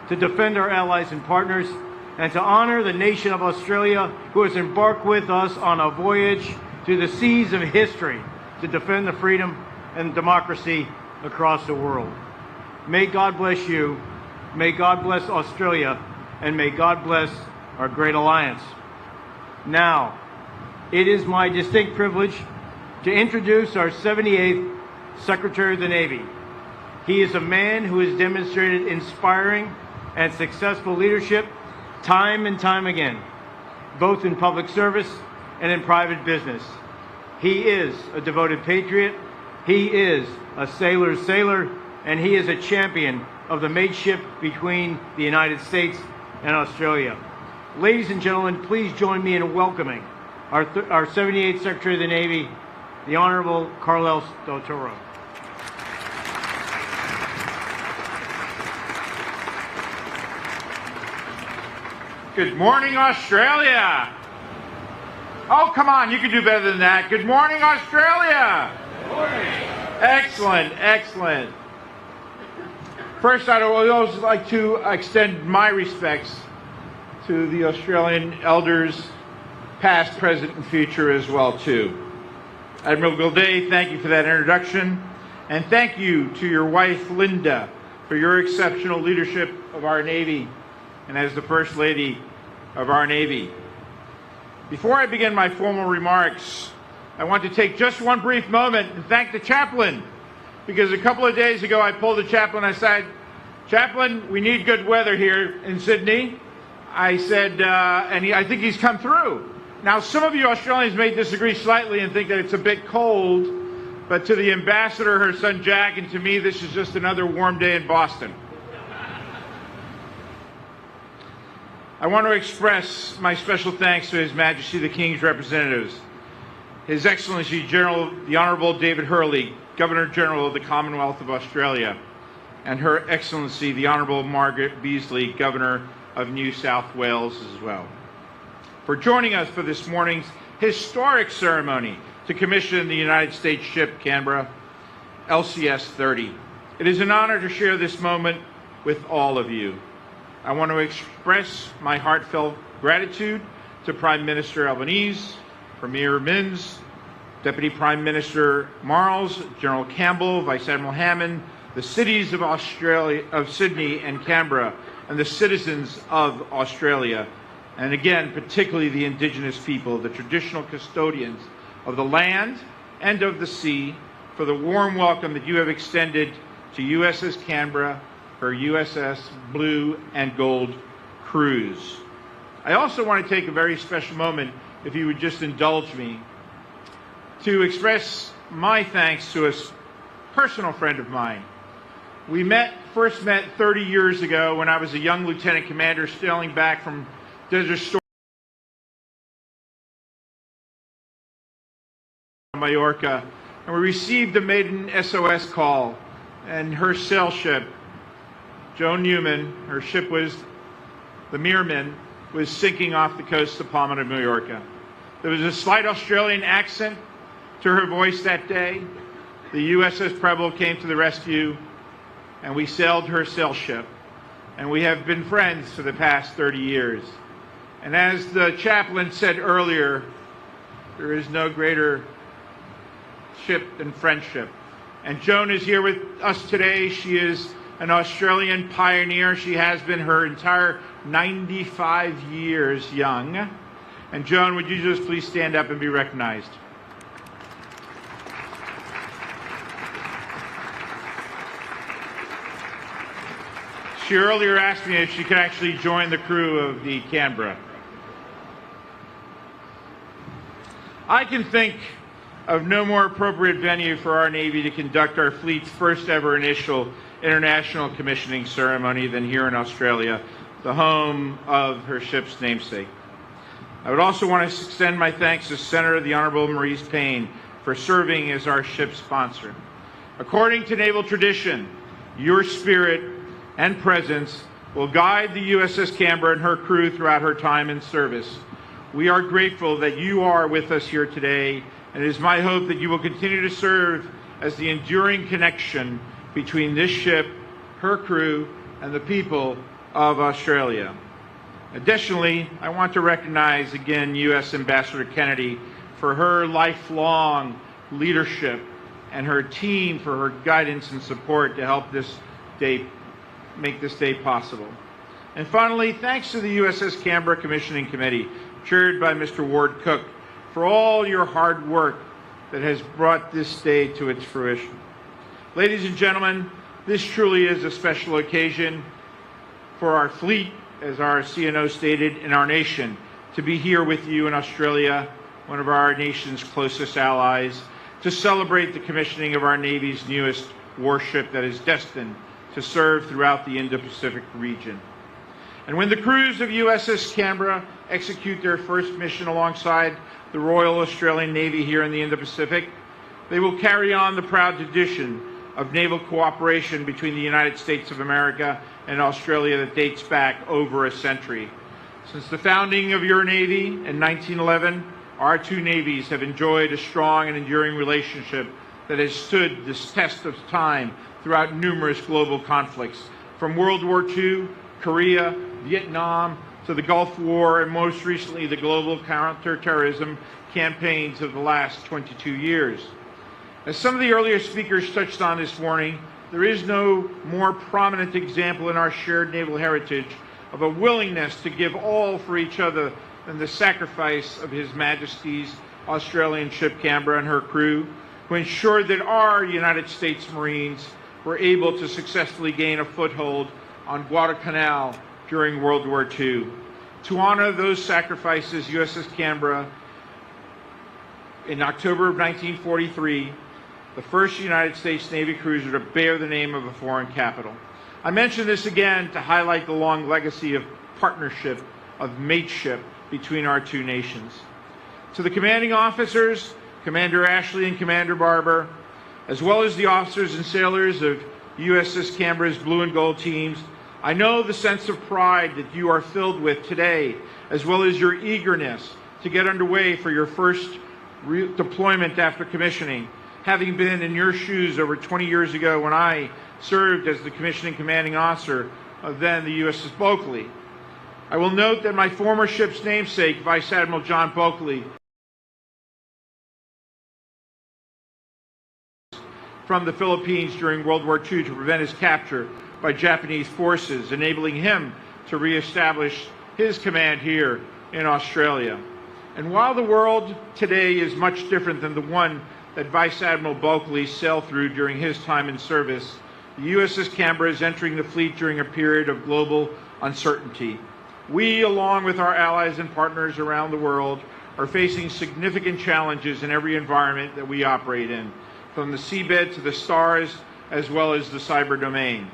S12: to defend our allies and partners, and to honor the nation of Australia who has embarked with us on a voyage through the seas of history to defend the freedom and democracy across the world. May God bless you, may God bless Australia, and may God bless our great alliance. Now, it is my distinct privilege to introduce our 78th Secretary of the Navy. He is a man who has demonstrated inspiring and successful leadership time and time again, both in public service and in private business. He is a devoted patriot, he is a sailor's sailor, and he is a champion of the mateship between the United States and Australia. Ladies and gentlemen, please join me in welcoming our 78th Secretary of the Navy, the Honorable Carlos Del Toro.
S13: Good morning, Australia. Oh, come on, you can do better than that. Good morning, Australia. Good morning. Excellent, excellent. First, I'd also like to extend my respects to the Australian elders, past, present, and future as well, too. Admiral Gilday, thank you for that introduction. And thank you to your wife, Linda, for your exceptional leadership of our Navy and as the First Lady of our Navy. Before I begin my formal remarks, I want to take just one brief moment and thank the chaplain, because a couple of days ago I pulled the chaplain. I said, "Chaplain, we need good weather here in Sydney." I said, I think he's come through. Now, some of you Australians may disagree slightly and think that it's a bit cold, but to the ambassador, her son Jack, and to me, this is just another warm day in Boston. I want to express my special thanks to His Majesty the King's representatives, His Excellency General the Honourable David Hurley, Governor General of the Commonwealth of Australia, and Her Excellency the Honourable Margaret Beazley, Governor of New South Wales as well, for joining us for this morning's historic ceremony to commission the United States ship Canberra LCS 30. It is an honor to share this moment with all of you. I want to express my heartfelt gratitude to Prime Minister Albanese, Premier Minns, Deputy Prime Minister Marles, General Campbell, Vice Admiral Hammond, the cities of Australia, of Sydney and Canberra, and the citizens of Australia, and again, particularly the Indigenous people, the traditional custodians of the land and of the sea, for the warm welcome that you have extended to USS Canberra, her USS Blue and Gold cruise. I also want to take a very special moment, if you would just indulge me, to express my thanks to a personal friend of mine. We first met 30 years ago when I was a young lieutenant commander sailing back from Desert Storm, Mallorca, and we received a maiden SOS call, and her sail ship, Joan Newman, her ship was the Mirman, was sinking off the coast of Palma de Mallorca. There was a slight Australian accent to her voice that day. The USS Preble came to the rescue, and we sailed her sail ship, and we have been friends for the past 30 years. And as the chaplain said earlier, there is no greater ship than friendship. And Joan is here with us today. She is an Australian pioneer. She has been her entire 95 years young. And Joan, would you just please stand up and be recognized? She earlier asked me if she could actually join the crew of the Canberra. I can think of no more appropriate venue for our Navy to conduct our fleet's first ever initial international commissioning ceremony than here in Australia, the home of her ship's namesake. I would also want to extend my thanks to Senator the Honourable Maurice Payne for serving as our ship's sponsor. According to naval tradition, your spirit and presence will guide the USS Canberra and her crew throughout her time in service. We are grateful that you are with us here today, and it is my hope that you will continue to serve as the enduring connection between this ship, her crew, and the people of Australia. Additionally, I want to recognize again U.S. Ambassador Kennedy for her lifelong leadership and her team for her guidance and support to help make this day possible. And finally, thanks to the USS Canberra Commissioning Committee, chaired by Mr. Ward Cook, for all your hard work that has brought this day to its fruition. Ladies and gentlemen, this truly is a special occasion for our fleet, as our CNO stated, and our nation to be here with you in Australia, one of our nation's closest allies, to celebrate the commissioning of our Navy's newest warship that is destined to serve throughout the Indo-Pacific region. And when the crews of USS Canberra execute their first mission alongside the Royal Australian Navy here in the Indo-Pacific, they will carry on the proud tradition of naval cooperation between the United States of America and Australia that dates back over a century. Since the founding of your Navy in 1911, our two navies have enjoyed a strong and enduring relationship that has stood this test of time throughout numerous global conflicts, from World War II, Korea, Vietnam, to the Gulf War, and most recently the global counterterrorism campaigns of the last 22 years. As some of the earlier speakers touched on this morning, there is no more prominent example in our shared naval heritage of a willingness to give all for each other than the sacrifice of His Majesty's Australian ship Canberra and her crew, who ensured that our United States Marines were able to successfully gain a foothold on Guadalcanal during World War II. To honor those sacrifices, USS Canberra, in October of 1943, the first United States Navy cruiser to bear the name of a foreign capital. I mention this again to highlight the long legacy of partnership, of mateship between our two nations. To the commanding officers, Commander Ashley and Commander Barber, as well as the officers and sailors of USS Canberra's blue and gold teams, I know the sense of pride that you are filled with today, as well as your eagerness to get underway for your first deployment after commissioning, having been in your shoes over 20 years ago when I served as the commissioning commanding officer of then the USS Bulkeley. I will note that my former ship's namesake, Vice Admiral John Bulkeley, from the Philippines during World War II to prevent his capture by Japanese forces, enabling him to reestablish his command here in Australia. And while the world today is much different than the one that Vice Admiral Bulkeley sailed through during his time in service, the USS Canberra is entering the fleet during a period of global uncertainty. We, along with our allies and partners around the world, are facing significant challenges in every environment that we operate in, from the seabed to the stars, as well as the cyber domain.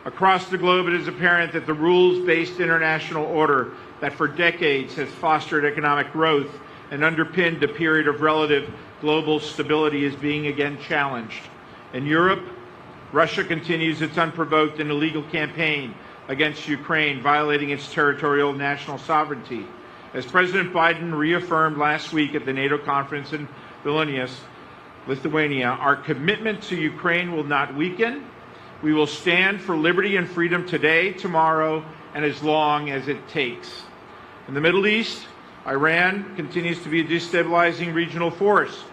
S13: Across the globe, it is apparent that the rules-based international order that for decades has fostered economic growth and underpinned a period of relative global stability is being again challenged. In Europe, Russia continues its unprovoked and illegal campaign against Ukraine, violating its territorial national sovereignty. As President Biden reaffirmed last week at the NATO conference in Vilnius, Lithuania, our commitment to Ukraine will not weaken. We will stand for liberty and freedom today, tomorrow, and as long as it takes. In the Middle East, Iran continues to be a destabilizing regional force,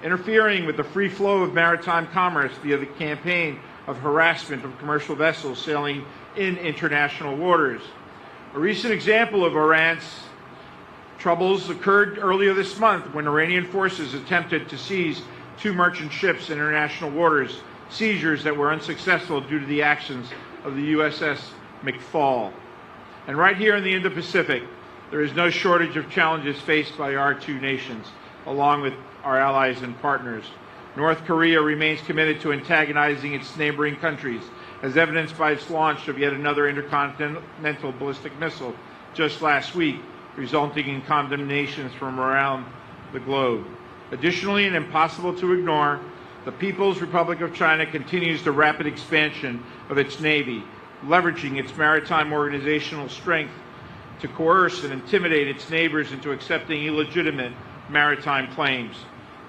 S13: interfering with the free flow of maritime commerce via the campaign of harassment of commercial vessels sailing in international waters. A recent example of Iran's troubles occurred earlier this month when Iranian forces attempted to seize 2 merchant ships in international waters, seizures that were unsuccessful due to the actions of the USS McFall. And right here in the Indo-Pacific, there is no shortage of challenges faced by our two nations, along with our allies and partners. North Korea remains committed to antagonizing its neighboring countries, as evidenced by its launch of yet another intercontinental ballistic missile just last week, resulting in condemnations from around the globe. Additionally, and impossible to ignore, the People's Republic of China continues the rapid expansion of its Navy, leveraging its maritime organizational strength to coerce and intimidate its neighbors into accepting illegitimate maritime claims.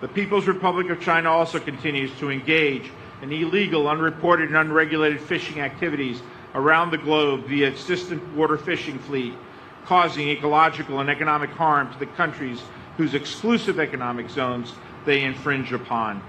S13: The People's Republic of China also continues to engage in illegal, unreported, and unregulated fishing activities around the globe via its distant water fishing fleet, causing ecological and economic harm to the countries whose exclusive economic zones they infringe upon.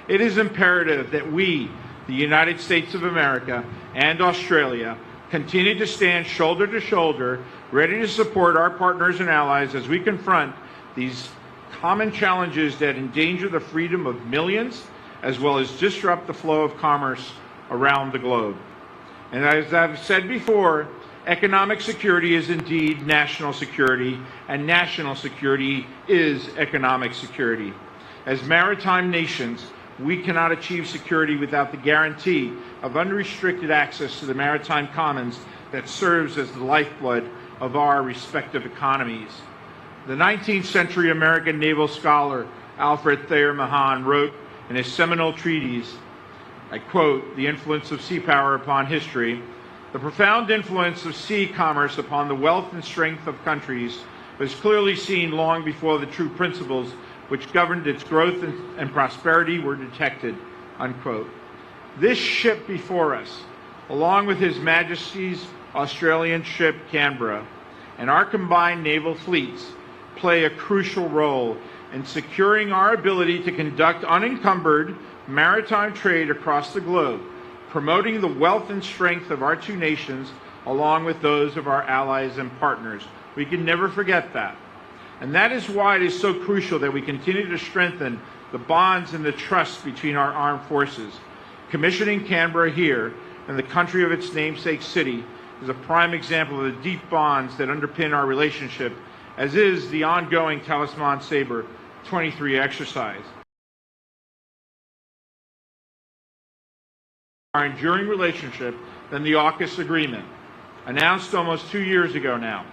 S13: It is imperative that we, the United States of America and Australia, continue to stand shoulder to shoulder, ready to support our partners and allies as we confront these common challenges that endanger the freedom of millions, as well as disrupt the flow of commerce around the globe. And as I've said before, economic security is indeed national security, and national security is economic security. As maritime nations, we cannot achieve security without the guarantee of unrestricted access to the maritime commons that serves as the lifeblood of our respective economies. The 19th century American naval scholar Alfred Thayer Mahan wrote in his seminal treatise, I quote, "The Influence of Sea Power Upon History," "The profound influence of sea commerce upon the wealth and strength of countries was clearly seen long before the true principles which governed its growth and prosperity were detected, unquote. This ship before us, along with His Majesty's Australian ship Canberra, and our combined naval fleets, play a crucial role in securing our ability to conduct unencumbered maritime trade across the globe, promoting the wealth and strength of our two nations along with those of our allies and partners. We can never forget that. And that is why it is so crucial that we continue to strengthen the bonds and the trust between our armed forces. Commissioning Canberra here, in the country of its namesake city, is a prime example of the deep bonds that underpin our relationship, as is the ongoing Talisman Sabre 23 exercise. Our enduring relationship than the AUKUS agreement, announced almost 2 years ago now.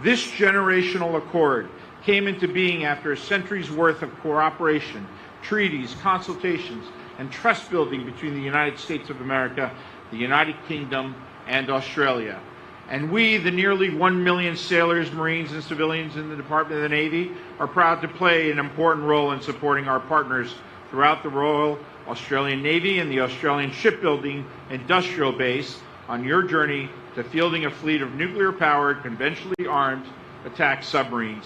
S13: This generational accord came into being after a century's worth of cooperation, treaties, consultations, and trust building between the United States of America, the United Kingdom, and Australia. And we, the nearly 1 million sailors, Marines, and civilians in the Department of the Navy, are proud to play an important role in supporting our partners throughout the Royal Australian Navy and the Australian Shipbuilding Industrial Base on your journey to fielding a fleet of nuclear-powered, conventionally armed attack submarines.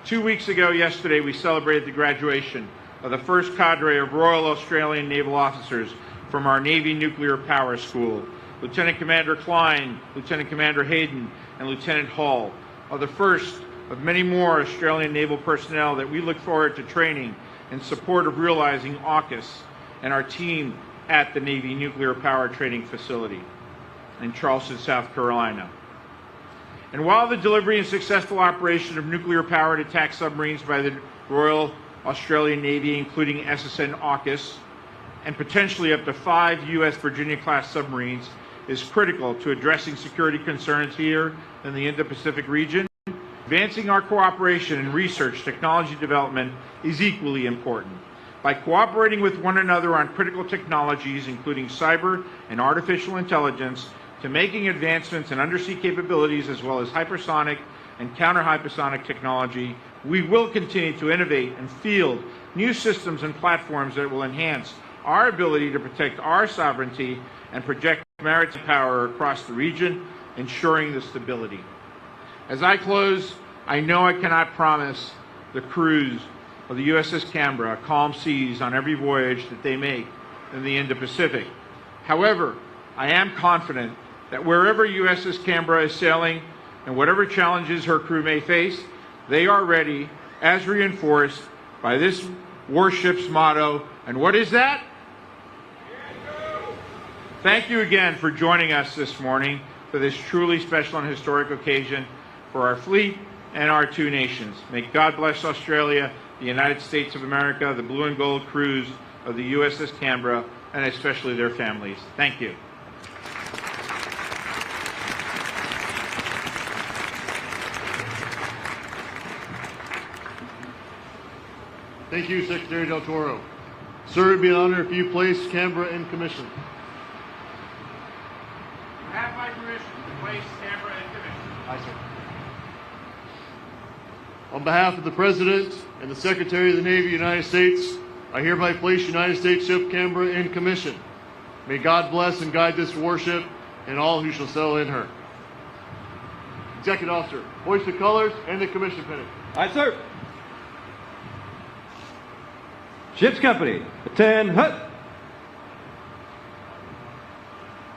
S13: 2 weeks ago yesterday, we celebrated the graduation of the first cadre of Royal Australian Naval officers from our Navy Nuclear Power School. Lieutenant Commander Klein, Lieutenant Commander Hayden, and Lieutenant Hall are the first of many more Australian naval personnel that we look forward to training in support of realizing AUKUS and our team at the Navy Nuclear Power Training Facility in Charleston, South Carolina. And while the delivery and successful operation of nuclear-powered attack submarines by the Royal Australian Navy, including SSN AUKUS, and potentially up to 5 U.S. Virginia-class submarines, is critical to addressing security concerns here in the Indo-Pacific region, advancing our cooperation in research, technology development is equally important. By cooperating with one another on critical technologies, including cyber and artificial intelligence, to making advancements in undersea capabilities as well as hypersonic and counter-hypersonic technology, we will continue to innovate and field new systems and platforms that will enhance our ability to protect our sovereignty and project maritime power across the region, ensuring the stability. As I close, I know I cannot promise the crews of the USS Canberra calm seas on every voyage that they make in the Indo-Pacific. However, I am confident that wherever USS Canberra is sailing and whatever challenges her crew may face, they are ready, as reinforced by this warship's motto. And what is that? Thank you again for joining us this morning for this truly special and historic occasion for our fleet and our two nations. May God bless Australia, the United States of America, the blue and gold crews of the USS Canberra, and especially their families. Thank you.
S14: Thank you, Secretary Del Toro. Sir, it would be an honor if you place Canberra in commission.
S13: You have my permission to place Canberra in commission.
S14: Aye, sir. On behalf of the President and the Secretary of the Navy of the United States, I hereby place United States ship Canberra in commission. May God bless and guide this warship and all who shall sail in her. Executive Officer, hoist the colors and the commission pennant.
S1: Aye, sir. Ship's Company, attend hut.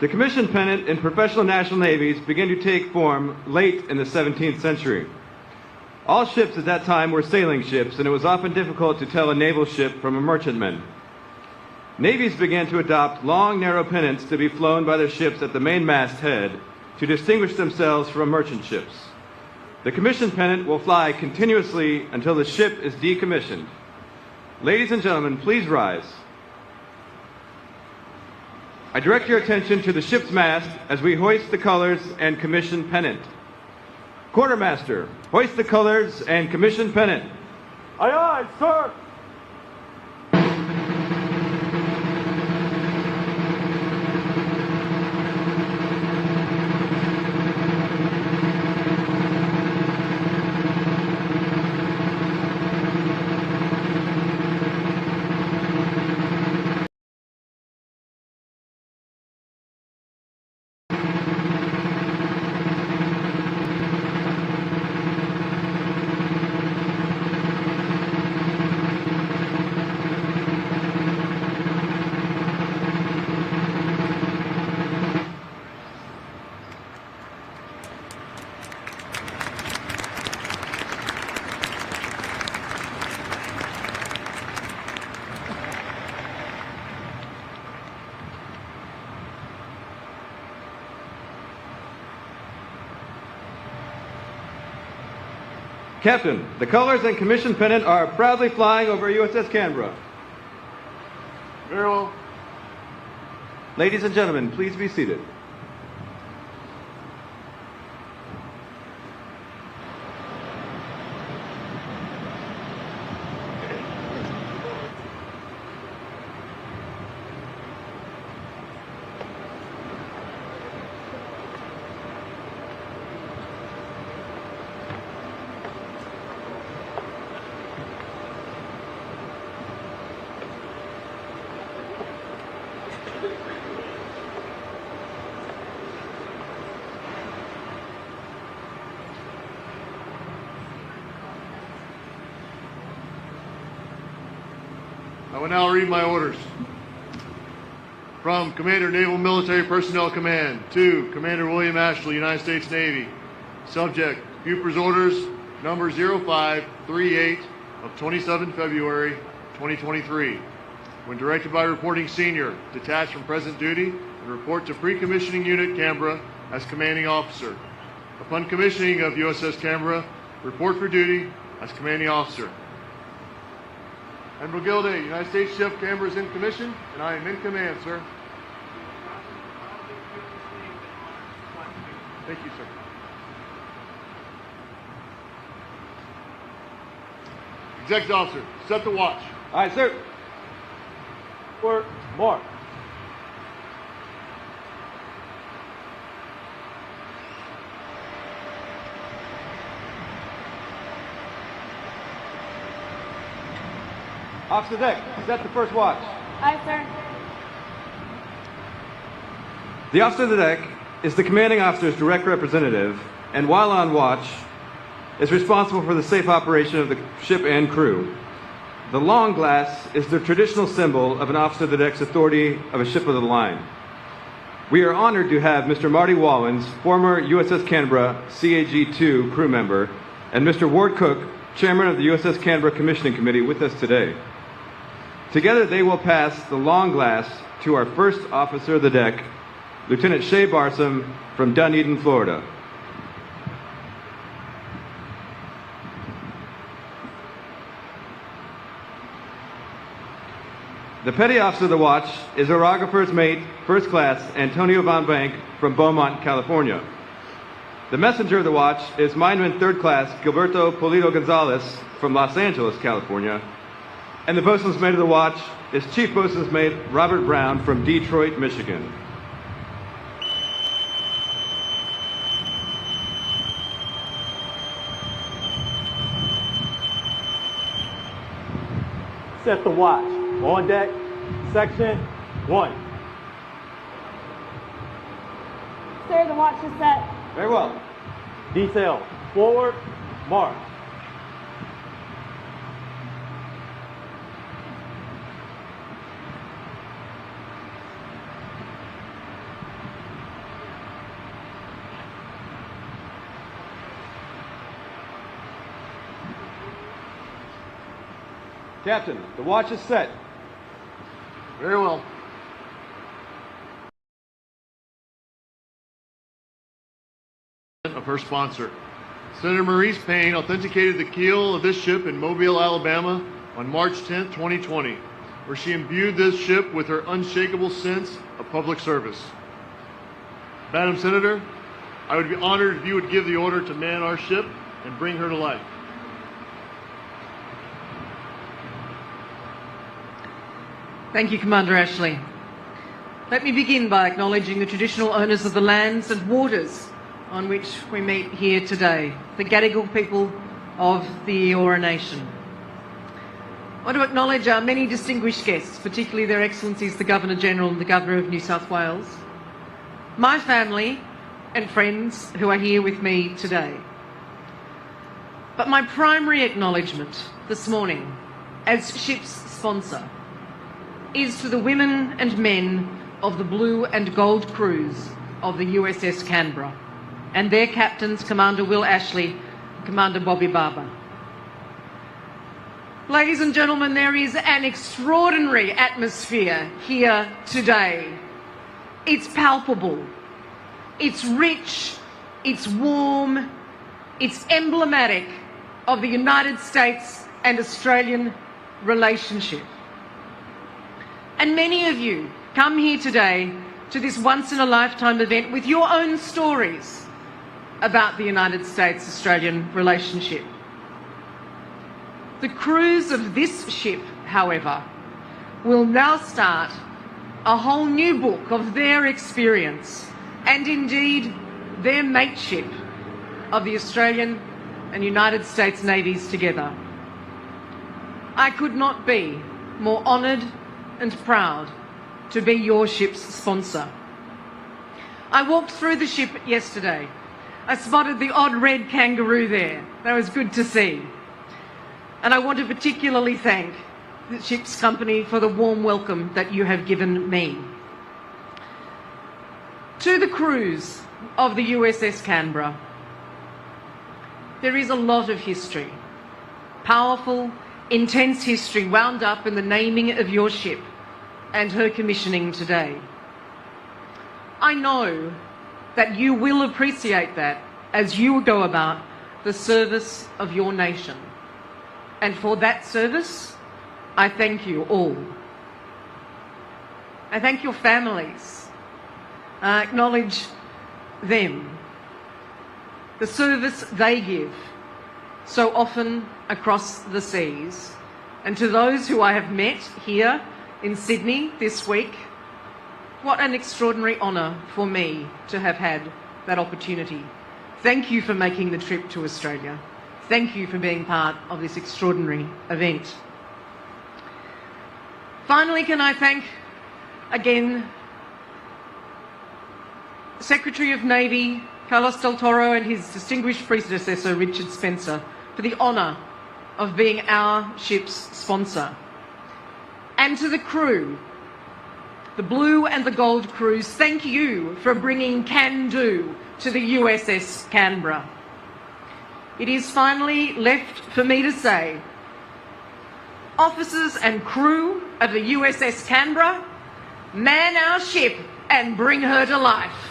S1: The commission pennant in professional national navies began to take form late in the 17th century. All ships at that time were sailing ships, and it was often difficult to tell a naval ship from a merchantman. Navies began to adopt long, narrow pennants to be flown by their ships at the mainmast head to distinguish themselves from merchant ships. The commission pennant will fly continuously until the ship is decommissioned. Ladies and gentlemen, please rise. I direct your attention to the ship's mast as we hoist the colors and commission pennant. Quartermaster, hoist the colors and commission pennant.
S12: Aye, aye, sir.
S1: Captain, the colors and commission pennant are proudly flying over USS Canberra.
S14: Very well.
S1: Ladies and gentlemen, please be seated.
S14: I will now read my orders. From Commander Naval Military Personnel Command to Commander William Ashley, United States Navy. Subject, Buford's Orders number 0538 of 27 February 2023. When directed by Reporting Senior, detached from present duty and report to Pre-Commissioning Unit Canberra as Commanding Officer. Upon commissioning of USS Canberra, report for duty as Commanding Officer. Admiral Gilday, United States Ship Canberra is in commission, and I am in command, sir. Thank you, sir. Executive Officer, set the watch.
S1: Aye, sir.
S12: Work, mark.
S1: Officer deck, set the first watch.
S2: Aye, sir.
S1: The officer of the deck is the commanding officer's direct representative, and while on watch, is responsible for the safe operation of the ship and crew. The long glass is the traditional symbol of an officer of the deck's authority of a ship of the line. We are honored to have Mr. Marty Wallins, former USS Canberra CAG-2 crew member, and Mr. Ward Cook, chairman of the USS Canberra Commissioning Committee, with us today. Together they will pass the long glass to our first officer of the deck, Lieutenant Shea Barsom from Dunedin, Florida. The Petty Officer of the Watch is Orographer's Mate, First Class Antonio Von Bank from Beaumont, California. The Messenger of the Watch is Mineman Third Class Gilberto Polito Gonzalez from Los Angeles, California. And the Boatswain's Mate of the Watch is Chief Boatswain's Mate Robert Brown from Detroit, Michigan.
S12: Set the watch. On deck, section 1.
S2: Sir, the watch is set.
S1: Very well.
S12: Detail, forward, march.
S1: Captain, the watch is set.
S14: Very well. Of her sponsor. Senator Maurice Payne authenticated the keel of this ship in Mobile, Alabama on March 10, 2020, where she imbued this ship with her unshakable sense of public service. Madam Senator, I would be honored if you would give the order to man our ship and bring her to life.
S15: Thank you, Commander Ashley. Let me begin by acknowledging the traditional owners of the lands and waters on which we meet here today, the Gadigal people of the Eora Nation. I want to acknowledge our many distinguished guests, particularly Their Excellencies the Governor-General and the Governor of New South Wales, my family and friends who are here with me today. But my primary acknowledgement this morning, as ship's sponsor, is to the women and men of the blue and gold crews of the USS Canberra and their captains, Commander Will Ashley, Commander Bobby Barber. Ladies and gentlemen, there is an extraordinary atmosphere here today. It's palpable, it's rich, it's warm, it's emblematic, of the United States and Australian relationship. And many of you come here today to this once-in-a-lifetime event with your own stories about the United States-Australian relationship. The crews of this ship, however, will now start a whole new book of their experience and indeed their mateship of the Australian and United States Navies together. I could not be more honoured and proud to be your ship's sponsor. I walked through the ship yesterday. I spotted the odd red kangaroo there. That was good to see. And I want to particularly thank the ship's company for the warm welcome that you have given me. To the crews of the USS Canberra, there is a lot of history, powerful, intense history wound up in the naming of your ship and her commissioning today. I know that you will appreciate that as you go about the service of your nation. And for that service, I thank you all. I thank your families. I acknowledge them, the service they give so often across the seas. And to those who I have met here in Sydney this week, what an extraordinary honour for me to have had that opportunity. Thank you for making the trip to Australia. Thank you for being part of this extraordinary event. Finally, can I thank again Secretary of Navy Carlos del Toro and his distinguished predecessor Richard Spencer for the honour of being our ship's sponsor. And to the crew, the blue and the gold crews, thank you for bringing can-do to the USS Canberra. It is finally left for me to say, officers and crew of the USS Canberra, man our ship and bring her to life.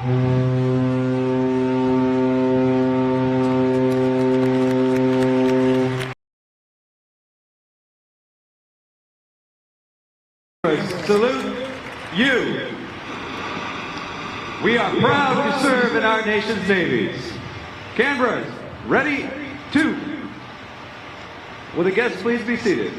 S1: Salute you. We are proud to serve in our nation's navies. Canberra, ready, two. Will the guests please be seated?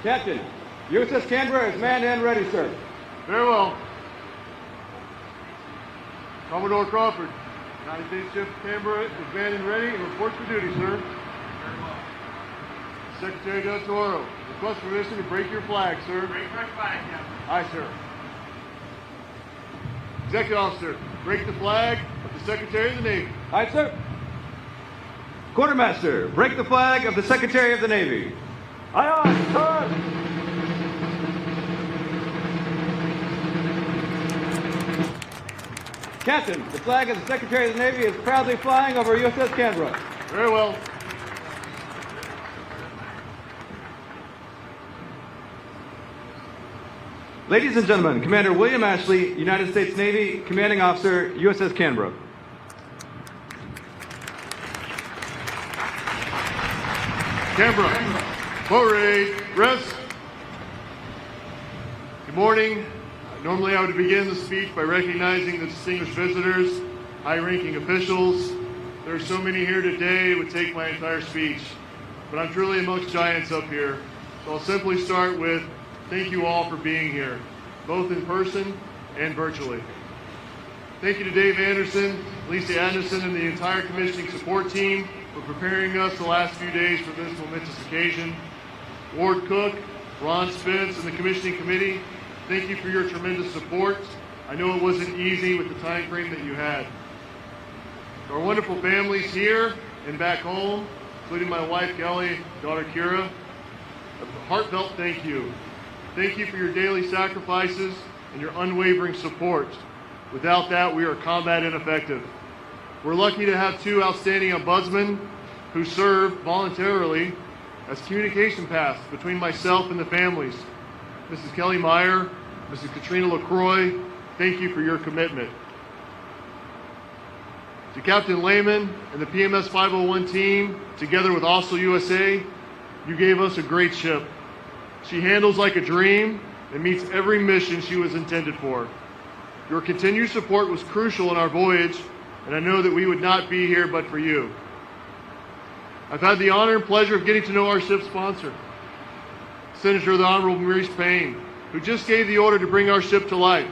S1: Captain, USS Canberra is manned and ready, sir.
S14: Very well. Commodore Crawford, United States ship Canberra is manned and ready and reports for duty, sir. Very well. Secretary Del Toro, request permission to break your flag, sir.
S12: Break my flag, Captain.
S14: Aye, sir. Executive Officer, break the flag of the Secretary of the Navy.
S1: Aye, sir. Quartermaster, break the flag of the Secretary of the Navy.
S12: Aye, aye, sir.
S1: Captain, the flag of the Secretary of the Navy is proudly flying over USS Canberra.
S14: Very well.
S1: Ladies and gentlemen, Commander William Ashley, United States Navy, Commanding Officer, USS Canberra.
S14: Canberra, parade, rest. Good morning. Normally I would begin the speech by recognizing the distinguished visitors, high-ranking officials. There are so many here today, it would take my entire speech. But I'm truly amongst giants up here. So I'll simply start with thank you all for being here, both in person and virtually. Thank you to Dave Anderson, Lisa Anderson, and the entire commissioning support team for preparing us the last few days for this momentous occasion. Ward Cook, Ron Spence, and the commissioning committee, thank you for your tremendous support. I know it wasn't easy with the time frame that you had. Our wonderful families here and back home, including my wife Kelly, daughter Kira, a heartfelt thank you. Thank you for your daily sacrifices and your unwavering support. Without that, we are combat ineffective. We're lucky to have two outstanding ombudsmen who serve voluntarily as communication paths between myself and the families. Mrs. Kelly Meyer, Mrs. Katrina LaCroix, thank you for your commitment. To Captain Lehman and the PMS 501 team, together with Also USA, you gave us a great ship. She handles like a dream and meets every mission she was intended for. Your continued support was crucial in our voyage, and I know that we would not be here but for you. I've had the honor and pleasure of getting to know our ship's sponsor, Senator the Honorable Maurice Payne, who just gave the order to bring our ship to life.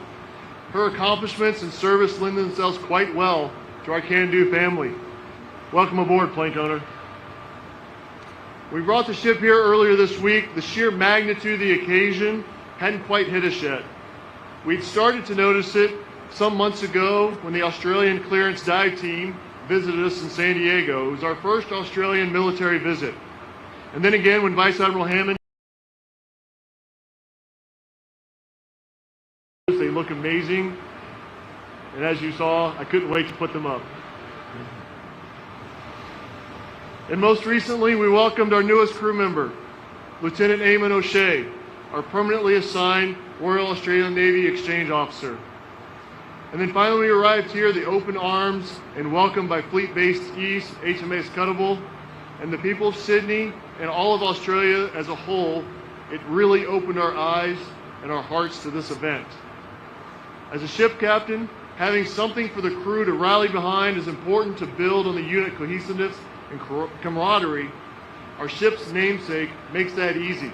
S14: Her accomplishments and service lend themselves quite well to our can-do family. Welcome aboard, Plank Owner. We brought the ship here earlier this week. The sheer magnitude of the occasion hadn't quite hit us yet. We'd started to notice it some months ago when the Australian Clearance Dive Team visited us in San Diego. It was our first Australian military visit. And then again when Vice Admiral Hammond, they look amazing. And as you saw, I couldn't wait to put them up. And most recently, we welcomed our newest crew member, Lieutenant Eamon O'Shea, our permanently assigned Royal Australian Navy Exchange Officer. And then finally we arrived here, the open arms and welcomed by Fleet Base East, HMAS Cuttable, and the people of Sydney and all of Australia as a whole. It really opened our eyes and our hearts to this event. As a ship captain, Having something for the crew to rally behind is important to build on the unit cohesiveness and camaraderie. Our ship's namesake makes that easy.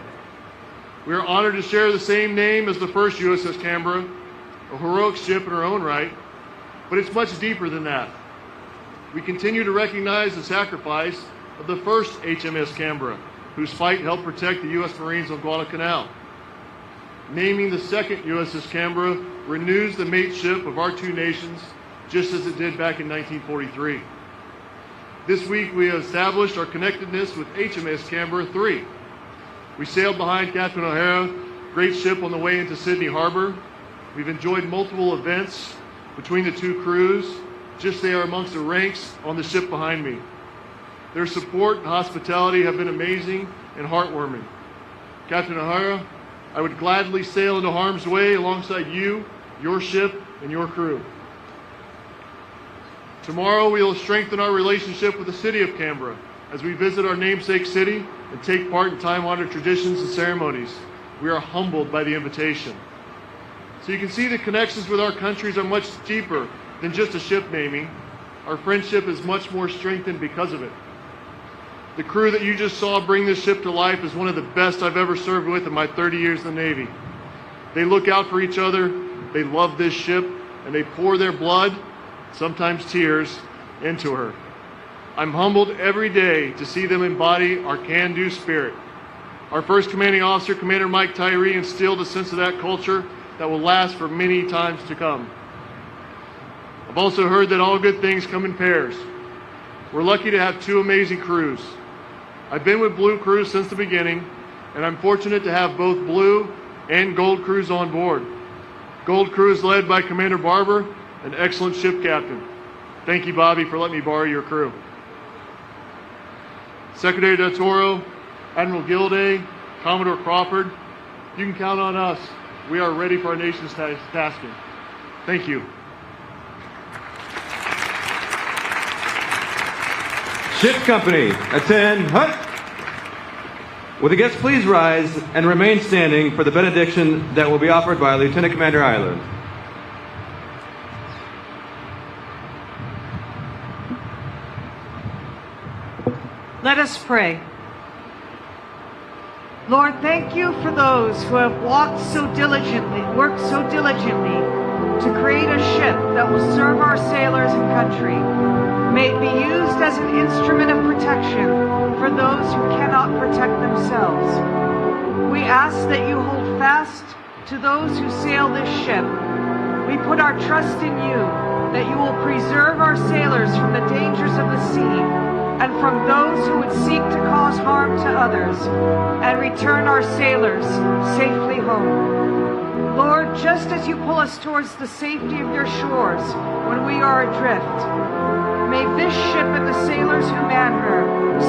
S14: We are honored to share the same name as the first USS Canberra, a heroic ship in her own right, but it's much deeper than that. We continue to recognize the sacrifice of the first HMS Canberra, whose fight helped protect the U.S. Marines on Guadalcanal. Naming the second USS Canberra renews the mateship of our two nations, just as it did back in 1943. This week we have established our connectedness with HMS Canberra III. We sailed behind Captain O'Hara, great ship on the way into Sydney Harbor. We've enjoyed multiple events between the two crews, just they are amongst the ranks on the ship behind me. Their support and hospitality have been amazing and heartwarming. Captain O'Hara, I would gladly sail into harm's way alongside you, your ship, and your crew. Tomorrow we will strengthen our relationship with the city of Canberra as we visit our namesake city and take part in time-honored traditions and ceremonies. We are humbled by the invitation. So you can see the connections with our countries are much deeper than just a ship naming. Our friendship is much more strengthened because of it. The crew that you just saw bring this ship to life is one of the best I've ever served with in my 30 years in the Navy. They look out for each other, they love this ship, and they pour their blood, sometimes tears, into her. I'm humbled every day to see them embody our can-do spirit. Our first commanding officer, Commander Mike Tyree, instilled a sense of that culture that will last for many times to come. I've also heard that all good things come in pairs. We're lucky to have two amazing crews. I've been with Blue crews since the beginning, and I'm fortunate to have both Blue and Gold crews on board. Gold crew is led by Commander Barber, an excellent ship captain. Thank you, Bobby, for letting me borrow your crew. Secretary Del Toro, Admiral Gilday, Commodore Crawford, you can count on us. We are ready for our nation's tasking. Thank you.
S1: Ship Company, attend hut. Will the guests please rise and remain standing for the benediction that will be offered by Lieutenant Commander Ireland.
S10: Let us pray. Lord, thank you for those who have worked so diligently to create a ship that will serve our sailors and country. May it be used as an instrument of protection for those who cannot protect themselves. We ask that you hold fast to those who sail this ship. We put our trust in you, that you will preserve our sailors from the dangers of the sea and from those who would seek to cause harm to others, and return our sailors safely home. Lord, just as you pull us towards the safety of your shores when we are adrift, may this ship and the sailors who man her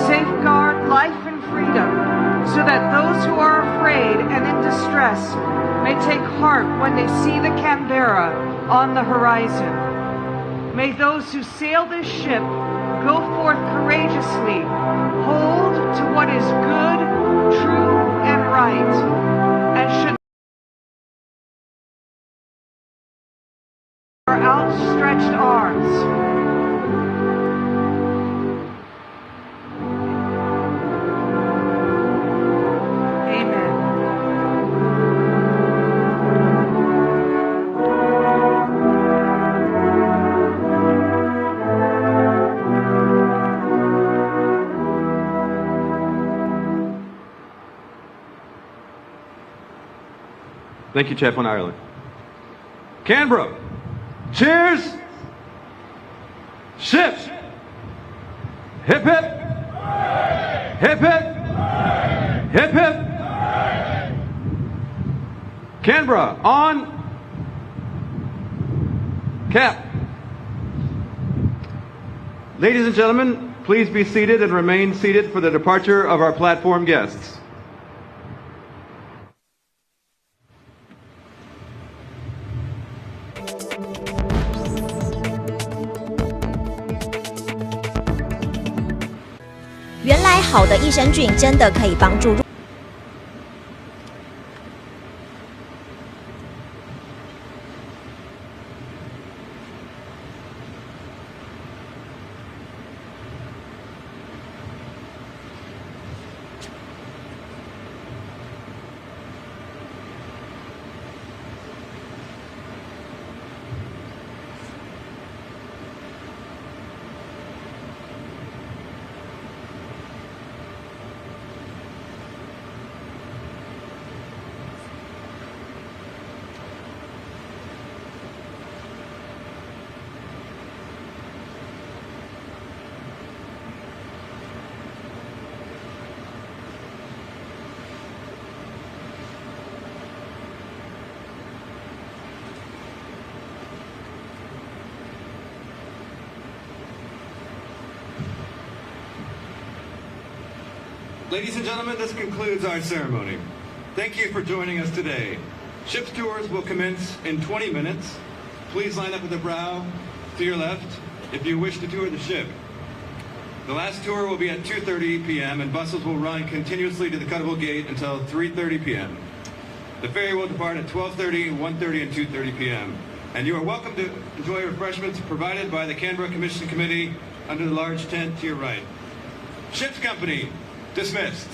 S10: safeguard life and freedom, so that those who are afraid and in distress may take heart when they see the Canberra on the horizon. May those who sail this ship go forth courageously, hold to what is good, true, and right, and should our outstretched arms.
S1: Thank you, Chaplain Ireland. Canberra, cheers! Ships! Hip hip! Hip hip! Hip hip! Canberra, on! Cap! Ladies and gentlemen, please be seated and remain seated for the departure of our platform guests.
S16: 原来好的益生菌真的可以帮助。
S1: Ladies and gentlemen, this concludes our ceremony. Thank you for joining us today. Ship's tours will commence in 20 minutes. Please line up at the bow to your left if you wish to tour the ship. The last tour will be at 2:30 p.m. and buses will run continuously to the Cuttable Gate until 3:30 p.m. The ferry will depart at 12:30, 1:30, and 2:30 p.m. And you are welcome to enjoy refreshments provided by the Canberra Commission Committee under the large tent to your right. Ship's company, dismissed.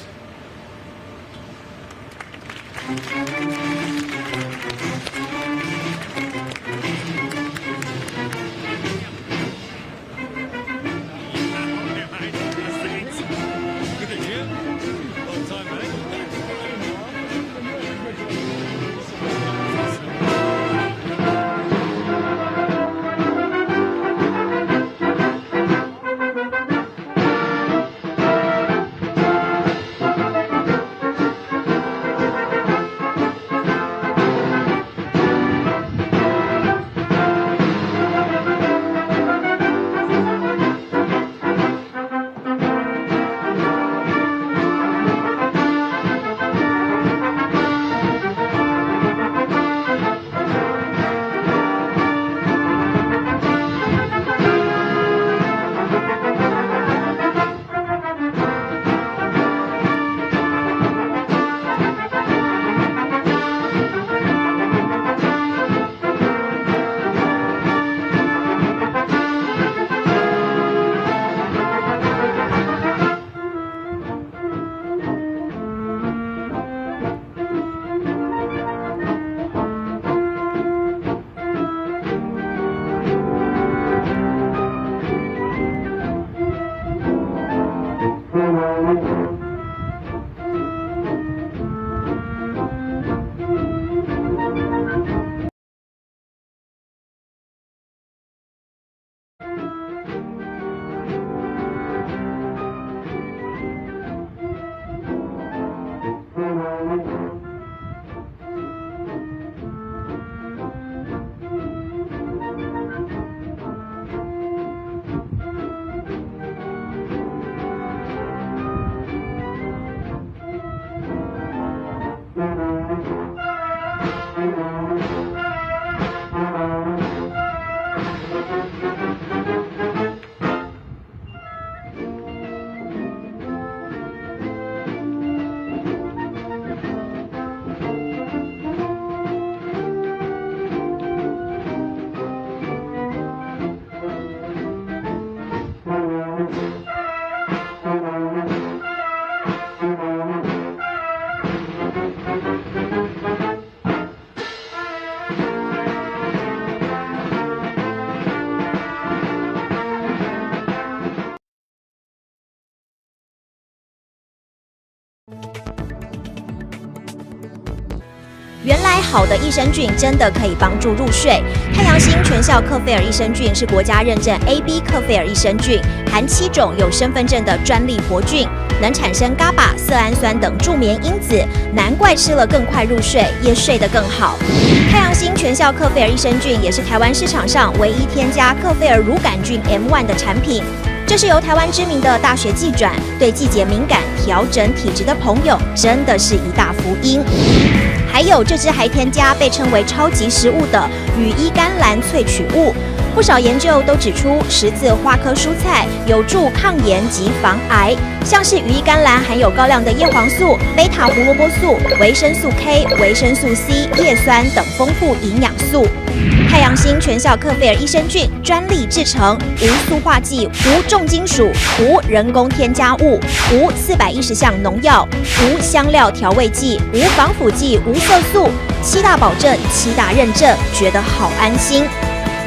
S16: 原来好的益生菌真的可以帮助入睡。太阳星全效克菲尔益生菌是国家认证 AB 克菲尔益生菌，含7种有身份证的专利活菌，能产生伽巴、色氨酸等助眠因子，难怪吃了更快入睡，也睡得更好。太阳星全效克菲尔益生菌也是台湾市场上唯一添加克菲尔乳杆菌 M1 的产品。这是由台湾知名的大学季转，对季节敏感、调整体质的朋友，真的是一大福音。还有这支还添加被称为超级食物的羽衣甘蓝萃取物。不少研究都指出，十字花科蔬菜有助抗炎及防癌，像是羽衣甘蓝含有高量的叶黄素、贝塔胡萝卜素、维生素 K、维生素 C、叶酸等丰富营养素。太阳星全效克菲尔益生菌专利制成，无塑化剂、无重金属、无人工添加物、无410项农药、无香料调味剂、无防腐剂、无色素，7大保证、7大认证，觉得好安心。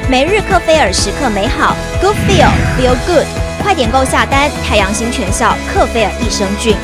S16: 每日克菲尔时刻美好 ，Good Feel Feel Good， 快点购下单！太阳星全效克菲尔益生菌。